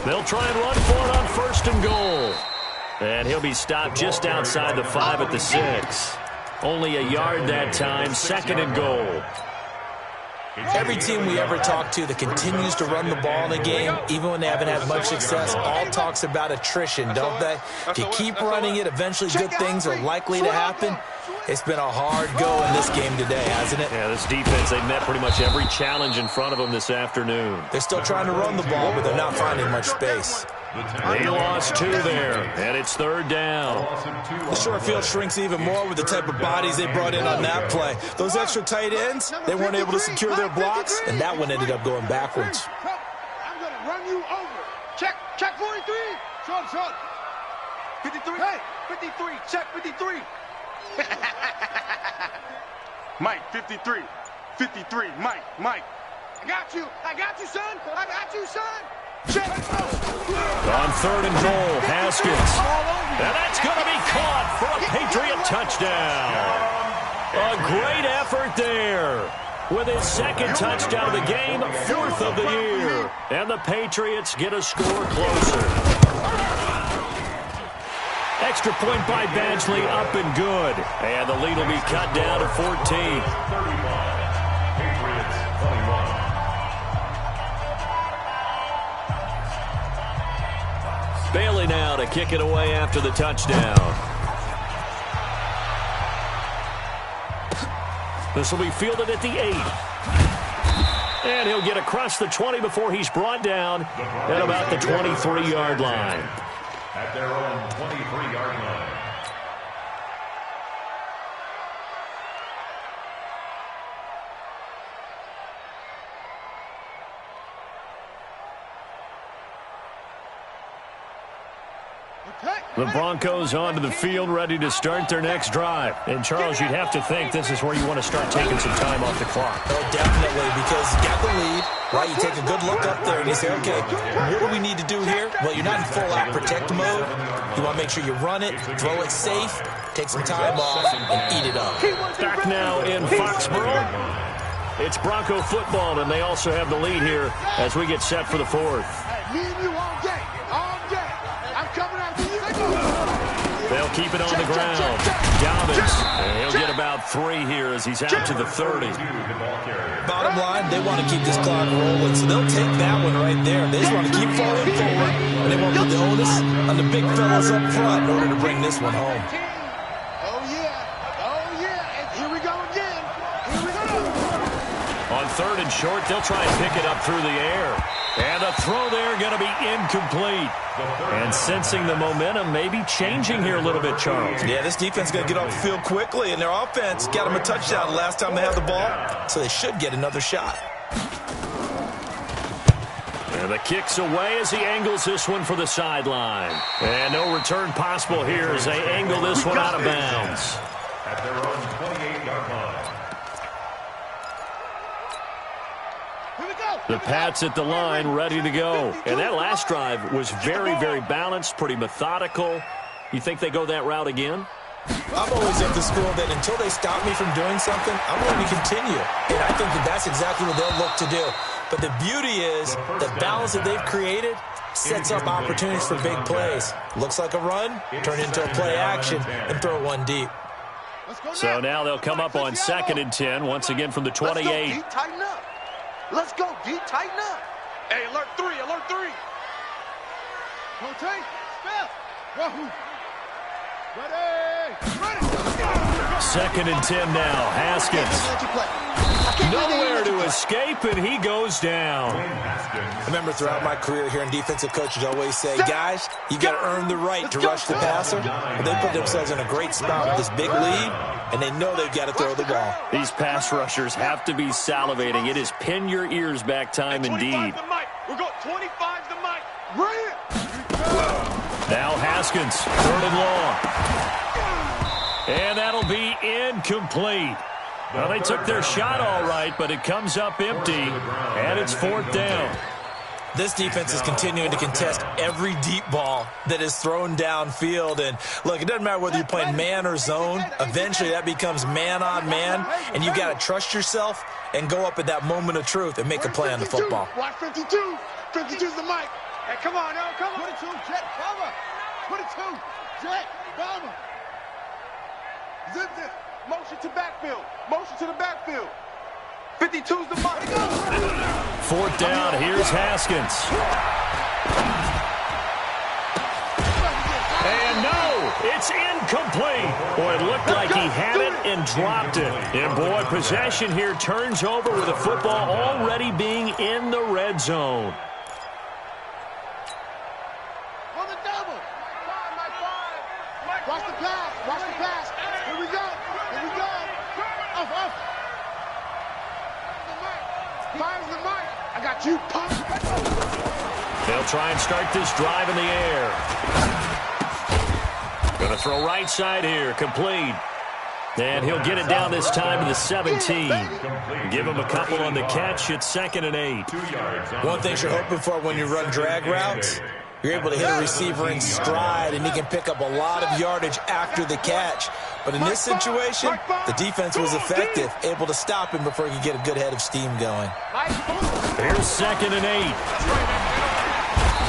They'll try and run for it on 1st and goal. And he'll be stopped just outside the 5 at the 6. Only a yard that time, 2nd and goal. Every team we ever talk to that continues to run the ball in a game, even when they haven't had much success, all talks about attrition, don't they? If you keep running it, eventually good things are likely to happen. It's been a hard go in this game today, hasn't it? Yeah, this defense, they met pretty much every challenge in front of them this afternoon. They're still trying to run the ball, but they're not finding much space. They lost 2 there, and it's 3rd down. The short field shrinks even more with the type of bodies they brought in on that play. Those extra tight ends, they weren't able to secure their blocks, and that one ended up going backwards. I'm going to run you over. Check 43. Short. 53. Hey, 53. Check 53. Mike, 53. 53. Mike. I got you, son. Check. On 3rd and goal, Haskins. And that's going to be caught for a Patriot touchdown. A great effort there. With his 2nd touchdown of the game, 4th of the year. And the Patriots get a score closer. Extra point by Badgley, up and good. And the lead will be cut down to 14. 35. Patriots 21. Bailey now to kick it away after the touchdown. This will be fielded at the 8. And he'll get across the 20 before he's brought down at about the 23-yard line. At their own 23-yard line. The Broncos onto the field, ready to start their next drive. And, Charles, you'd have to think this is where you want to start taking some time off the clock. Oh, definitely, because you got the lead, right? You take a good look up there and you say, okay, what do we need to do here? Well, you're not in full-out protect mode. You want to make sure you run it, throw it safe, take some time off, and eat it up. Back now in Foxborough. It's Bronco football, and they also have the lead here as we get set for the 4th. Me and you all day. I'm coming after you. They'll keep it on the ground. Dobbins, and he'll get about 3 here as he's out to the 30. Bottom line, they want to keep this clock rolling, so they'll take that one right there. They just want to keep falling forward, and they won't put the onus on the big fellas up front in order to bring this one home. Oh, yeah. And here we go again. Here we go. On 3rd and short, they'll try and pick it up through the air. And the throw there going to be incomplete. And sensing the momentum maybe changing here a little bit, Charles. Yeah, this defense is going to get off the field quickly, and their offense got them a touchdown last time they had the ball, so they should get another shot. And the kick's away as he angles this one for the sideline. And no return possible here as they angle this one out of bounds. At their own 28-yard line. The Pats at the line, ready to go. And that last drive was very, very balanced, pretty methodical. You think they go that route again? I'm always of the school that until they stop me from doing something, I'm going to continue. And I think that that's exactly what they'll look to do. But the beauty is the balance that they've created sets up opportunities for big plays. Looks like a run, turn into a play action, and throw one deep. So now they'll come up on 2nd and 10, once again from the 28. Tighten up. Let's go, D. Tighten up. Hey, alert 3, alert 3. Rotate, step. Wahoo. Ready. 2nd and 10 now. Haskins. Nowhere to escape, and he goes down. I remember throughout my career hearing defensive coaches always say, guys, you got to earn the right to rush the passer. But they put themselves in a great spot with this big lead, and they know they've got to throw the ball. These pass rushers have to be salivating. It is pin your ears back time indeed. We're going 25 the mic. Bring it. Now Haskins, 3rd and long. And that'll be incomplete. Well, they took their shot all right, but it comes up empty, and it's 4th down. This defense is continuing to contest every deep ball that is thrown downfield. And, look, it doesn't matter whether you're playing man or zone. Eventually, that becomes man on man, and you've got to trust yourself and go up at that moment of truth and make a play on the football. Watch 52. 52's the mic. Hey, come on now, come on. 22, Jet, cover. 22, Jet, cover. Zip, zip. Motion to backfield. Motion to the backfield. 52's the mic. 4th down. Here's Haskins. And no, it's incomplete. Boy, it looked like he had it and dropped it. And, boy, possession here turns over with the football already being in the red zone. On the double. Watch the pass. Watch the pass. Here we go. Here we go. Off. Fires the mic. I got you, punk. They'll try and start this drive in the air. Going to throw right side here. Complete. And he'll get it down this time to the 17. Give him a couple on the catch. It's 2nd and 8. One thing you're hoping for when you run drag routes, you're able to hit a receiver in stride, and he can pick up a lot of yardage after the catch. But in this situation, the defense was effective, able to stop him before he could get a good head of steam going. Here's 2nd and 8.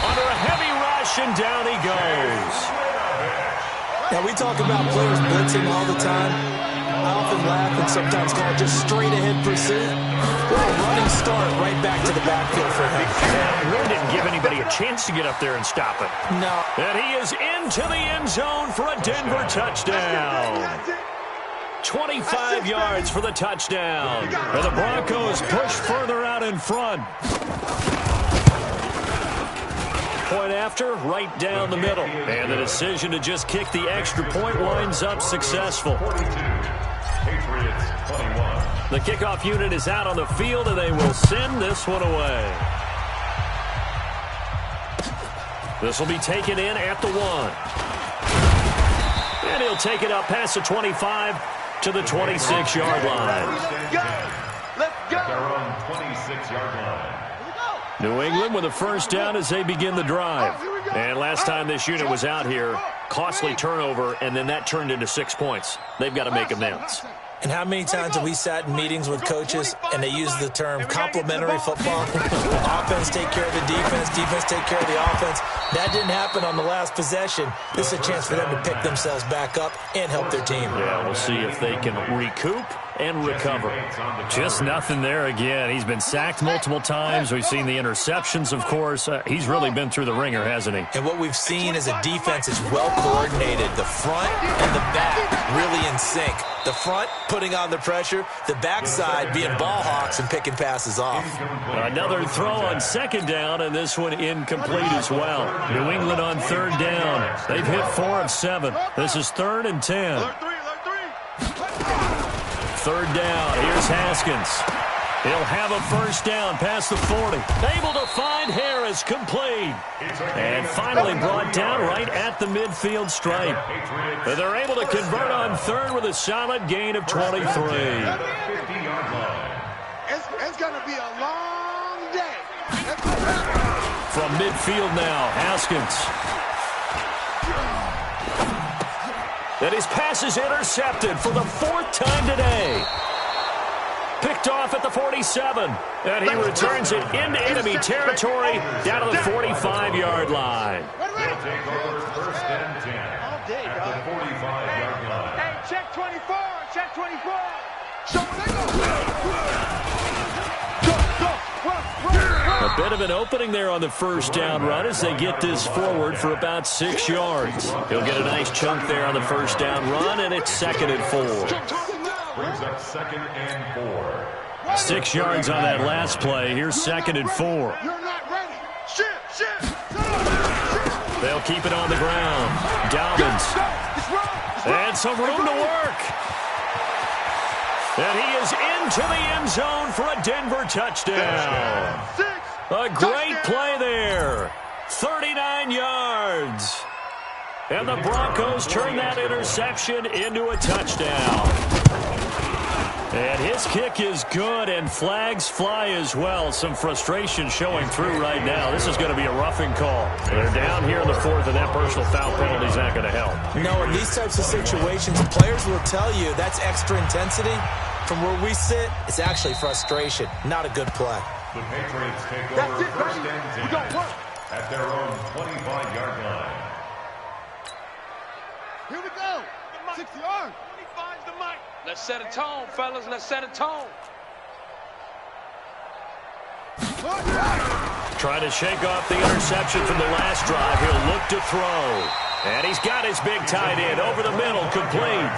Under a heavy rush, and down he goes. Now, we talk about players blitzing all the time. I often laugh and sometimes call it just straight-ahead pursuit. Well, a running start right back to the backfield for him. Yeah, really didn't give anybody a chance to get up there and stop it. No. And he is into the end zone for a Denver touchdown. 25 yards for the touchdown. And the Broncos push further out in front. Point after, right down the middle. And the decision to just kick the extra point winds up successful. Patriots 21. The kickoff unit is out on the field, and they will send this one away. This will be taken in at the 1. And he'll take it up past the 25 to the 26-yard line. Let's go. Their own 26-yard line. New England with a first down as they begin the drive. And last time this unit was out here, costly turnover, and then that turned into 6 points. They've got to make amends. And how many times have we sat in meetings with coaches and they use the term complementary football? Offense take care of the defense, defense take care of the offense. That didn't happen on the last possession. This is a chance for them to pick themselves back up and help their team. Yeah, we'll see if they can recoup and recover. Just nothing there again. He's been sacked multiple times. We've seen the interceptions, of course. He's really been through the ringer, hasn't he? And what we've seen is a defense is well coordinated. The front and the back really in sync. The front putting on the pressure, the backside being ball hawks and picking passes off. Another throw on second down, and this one incomplete as well. New England on third down. They've hit 4 of 7. This is 3rd and 10. Third down. Here's Haskins. He'll have a first down past the 40. Able to find Harris, complete. And finally brought down right at the midfield stripe. But they're able to convert on third with a solid gain of 23. It's going to be a long day. From midfield now, Haskins. And his pass is intercepted for the 4th time today. Picked off at the 47, and he returns it into enemy territory down to the 45-yard line. They'll take over 1st and 10 at the 45-yard line. Hey, check 24, check 24. Show where they go. A bit of an opening there on the first down run as they get this forward for about 6 yards. He'll get a nice chunk there on the first down run, and it's 2nd and 4. Brings up 2nd and 4. 6 yards on that last play. Here's 2nd and 4. You're not ready. Shift. They'll keep it on the ground. Dobbins. And some room to work. And he is into the end zone for a Denver touchdown. A great play there. 39 yards. And the Broncos turn that interception into a touchdown. And his kick is good, and flags fly as well. Some frustration showing through right now. This is going to be a roughing call. They're down here in the 4th, and that personal foul penalty is not going to help. No, in these types of situations, players will tell you that's extra intensity. From where we sit, it's actually frustration, not a good play. The Patriots take over 1st and 10 at their own 25-yard line. Here we go. 60 yards. 25's the mic. Let's set a tone, fellas. Let's set a tone. Trying to shake off the interception from the last drive. He'll look to throw. And he's got his big tight end over the middle, complete.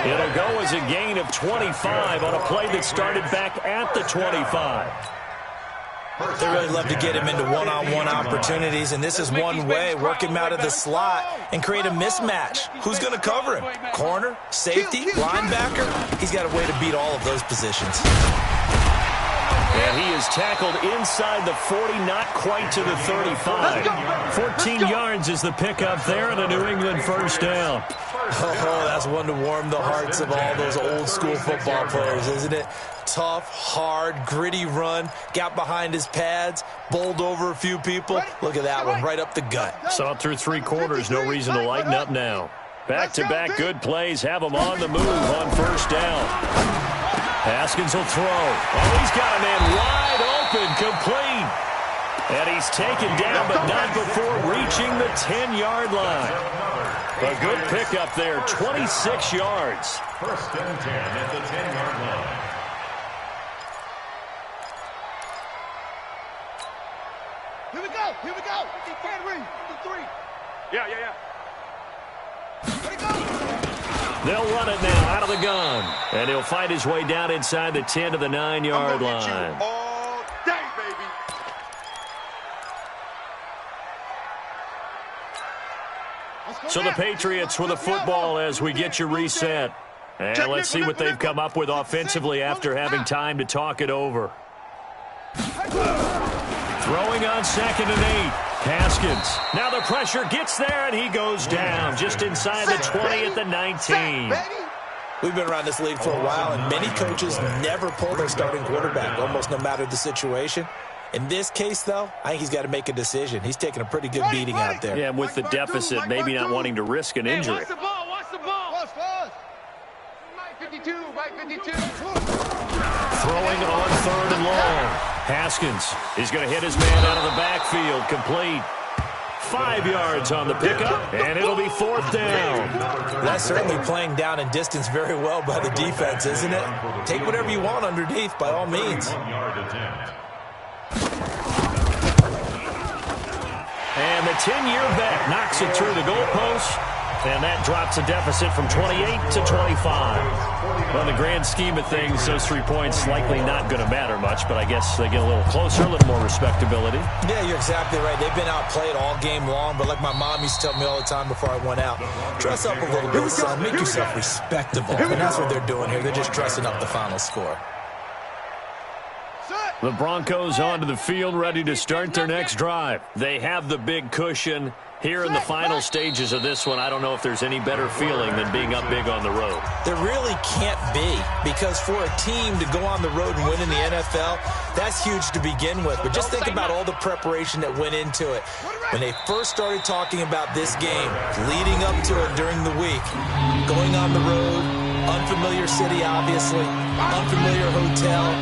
It'll go as a gain of 25 on a play that started back at the 25. They really love to get him into one-on-one opportunities, and this is one way. Work him out of the slot and create a mismatch. Who's going to cover him? Corner, safety, linebacker? He's got a way to beat all of those positions. And he is tackled inside the 40, not quite to the 35. 14 yards is the pickup there, and a New England first down. Oh, that's one to warm the hearts of all those old-school football players, isn't it? Tough, hard, gritty run, got behind his pads, bowled over a few people. Look at that one, right up the gut. Saw it through 3 quarters, no reason to lighten up now. Back-to-back good plays have him on the move on first down. Haskins will throw. Oh, he's got a man wide open, complete. And he's taken down, but not before reaching the 10-yard line. A good pickup there, 26 yards. 1st and 10 at the 10-yard line. Here we go. 53. Yeah. They'll run it now out of the gun. And he'll find his way down inside the 10 to the 9-yard line. All day, baby. So the Patriots with the football as we get you reset. And let's see what they've come up with offensively after having time to talk it over. Throwing on 2nd and 8. Haskins. Now the pressure gets there, and he goes down just inside the 20 at the 19. We've been around this league for a while, and many coaches never pull their starting quarterback, almost no matter the situation. In this case, though, I think he's got to make a decision. He's taking a pretty good beating out there. Yeah, with the deficit, maybe not wanting to risk an injury. Watch the ball. 52, right 52. Throwing on 3rd and long. Haskins is going to hit his man out of the backfield. Complete. 5 yards on the pickup, and it'll be 4th down. That's certainly playing down and distance very well by the defense, isn't it? Take whatever you want underneath, by all means. And the 10-year vet knocks it through the goalpost, and that drops a deficit from 28 to 25. Well, in the grand scheme of things, those 3 points likely not going to matter much, but I guess they get a little closer, a little more respectability. Yeah, you're exactly right. They've been outplayed all game long, but like my mom used to tell me all the time before I went out, dress up a little bit, son. Make yourself respectable. And that's what they're doing here. They're just dressing up the final score. The Broncos onto the field, ready to start their next drive. They have the big cushion. Here in the final stages of this one, I don't know if there's any better feeling than being up big on the road. There really can't be, because for a team to go on the road and win in the NFL, that's huge to begin with. But just think about all the preparation that went into it. When they first started talking about this game, leading up to it during the week, going on the road, unfamiliar city, obviously, unfamiliar hotel.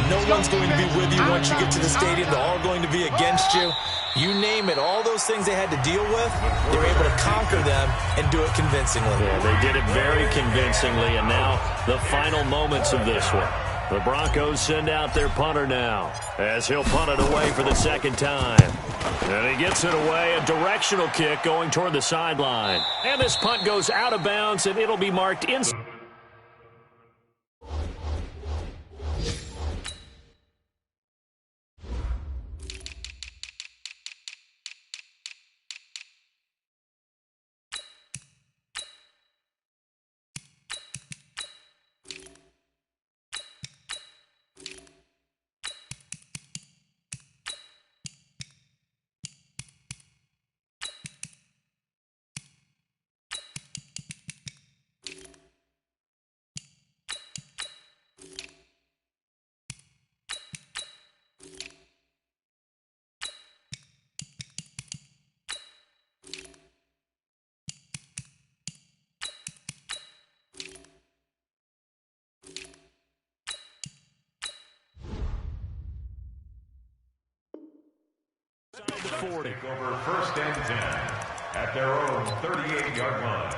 No one's going to be with you once you get to the stadium. They're all going to be against you. You name it, all those things they had to deal with, they were able to conquer them and do it convincingly. Yeah, they did it very convincingly, and now the final moments of this one. The Broncos send out their punter now, as he'll punt it away for the 2nd time. And he gets it away, a directional kick going toward the sideline. And this punt goes out of bounds, and it'll be marked inside. Take over 1st and 10 at their own 38-yard line.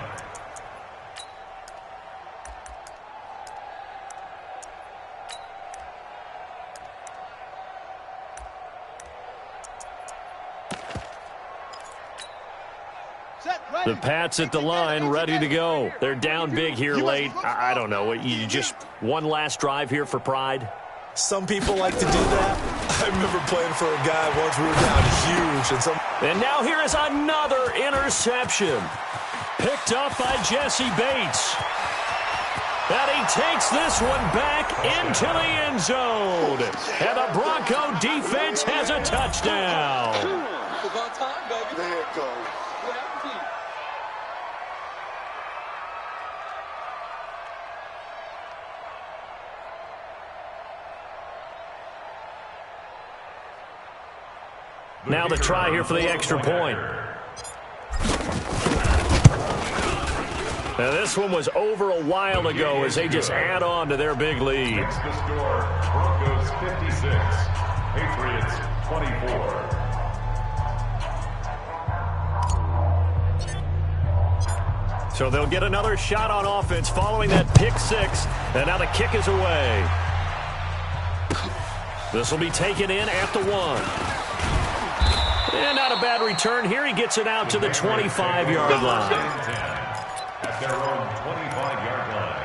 The Pats at the line, ready to go. They're down big here late. I don't know. You just one last drive here for pride? Some people like to do that. I remember playing for a guy once we were down huge. And now here is another interception. Picked up by Jesse Bates. And he takes this one back into the end zone. And the Bronco defense has a touchdown. About time, baby. There it goes. What happened to you? Now the try here for the extra point. Now this one was over a while ago as they just add on to their big lead. It's the score, Broncos 56, Patriots 24. So they'll get another shot on offense following that pick 6. And now the kick is away. This will be taken in at the 1. And not a bad return. Here he gets it out to the 25-yard line. At their own 25-yard line.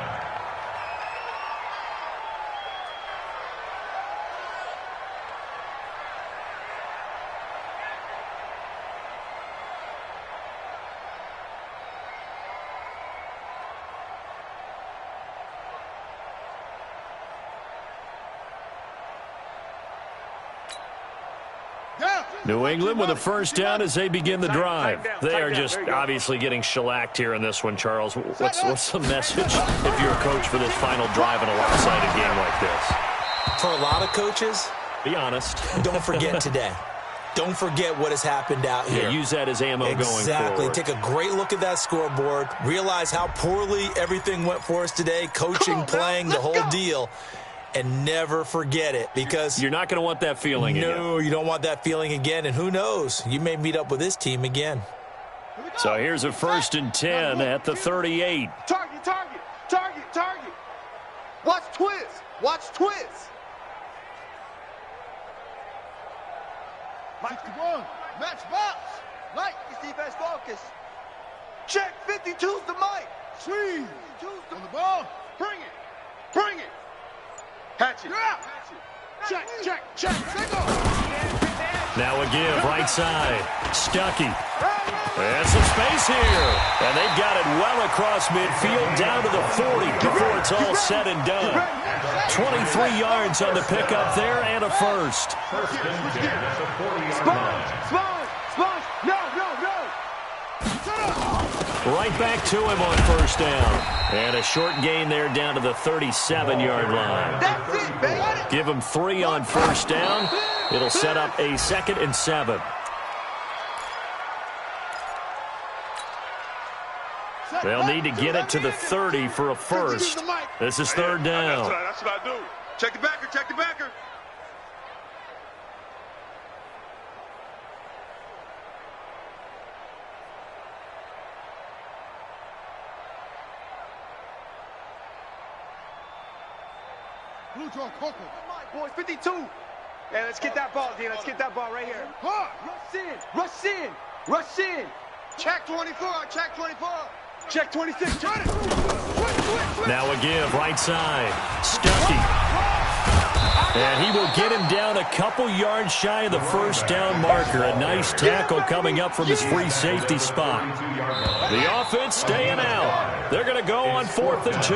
New England with a first down as they begin the drive. They are just obviously getting shellacked here in this one, Charles. What's the message if you're a coach for this final drive in a lopsided game like this? For a lot of coaches, be honest. don't forget today. don't forget what has happened out here. Yeah, use that as ammo going forward. Exactly. Take a great look at that scoreboard. Realize how poorly everything went for us today. Coaching, playing, the whole deal. And never forget it, because you're not going to want that feeling again. No, you don't want that feeling again. And who knows? You may meet up with this team again. So here's a 1st and 10 at the 38. Target, target, target, target. Watch twist. Watch twist. Mike, come on. Match box. Mike, it's defense focus. Check 52's the mic. Sweet. 52's on the ball. Bring it. Bring it. Hatchet. Yeah. Check, check, check. Now a give, right side. Stuckey. And some space here. And they've got it well across midfield down to the 40 before it's all said and done. 23 yards on the pickup there and a first. Spawn. No. Right back to him on 1st down. And a short gain there down to the 37-yard line. That's it, baby. Give him 3 on 1st down. It'll set up a 2nd and 7. They'll need to get it to the 30 for a first. This is 3rd down. That's what I do. Check the backer, check the backer. Boys, 52. Yeah, let's get that ball, D. Let's get that ball right here. Rush in. Check 24, check 24. Check 26. Now a give, right side. Stuckey. And he will get him down a couple yards shy of the 1st down marker. A nice tackle coming up from his free safety spot. The offense staying out. They're going to go on 4th and 2.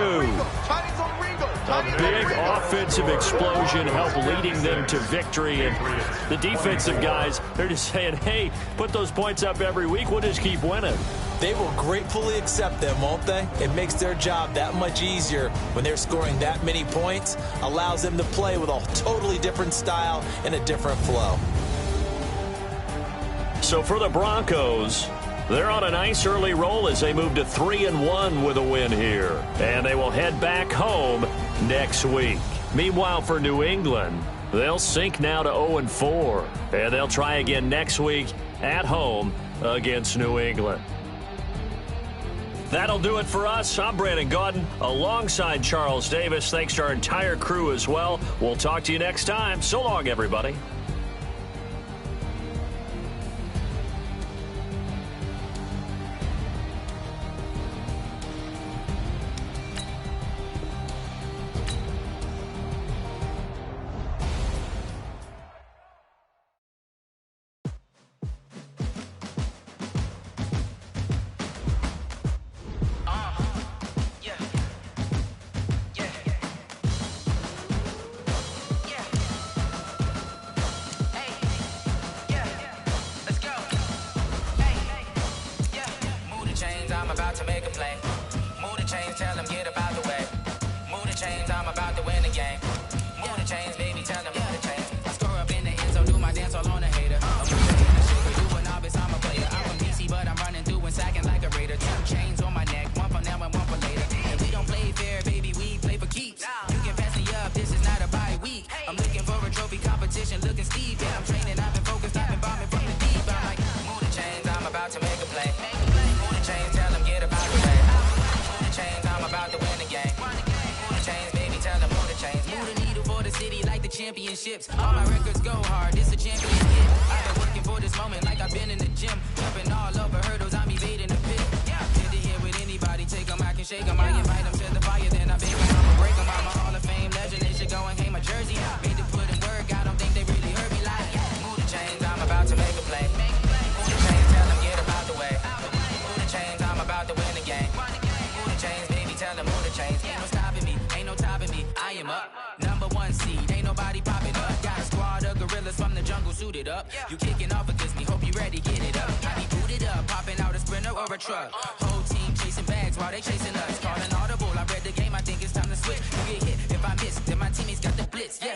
A big offensive explosion helped leading them to victory. And the defensive guys, they're just saying, hey, put those points up every week. We'll just keep winning. They will gratefully accept them, won't they? It makes their job that much easier when they're scoring that many points. Allows them to play with a totally different style and a different flow. So for the Broncos, they're on a nice early roll as they move to 3-1 with a win here. And they will head back home next week. Meanwhile, for New England, they'll sink now to 0-4. And they'll try again next week at home against New England. That'll do it for us. I'm Brandon Gaudin alongside Charles Davis. Thanks to our entire crew as well. We'll talk to you next time. So long, everybody. Championships, all my records go hard. This a champion hit. I've been working for this moment like I've been in the gym, jumping all over hurdles. I'm evading the pit. Did to hear with anybody, take them, I can shake them. I invite them to the fire, then I bake them. I'ma break them. I'm a Hall of Fame legend. They should go and hang my jersey. Made to put in work. I don't think they really heard me like. Move the chains, I'm about to make a play. Move the chains, tell them get up out the way. Move the chains, I'm about to win the game. Move the chains, baby, tell them move the chains. Ain't no stopping me, ain't no topping me. I am up, #1 seed. Ain't nobody popping up. Got a squad of gorillas from the jungle suited up. You kicking off against me, hope you ready, get it up. I be booted up, popping out a sprinter or a truck. Whole team chasing bags while they chasing us. Calling audible, I read the game, I think it's time to switch. You get hit, if I miss, then my teammates got the blitz. Yeah,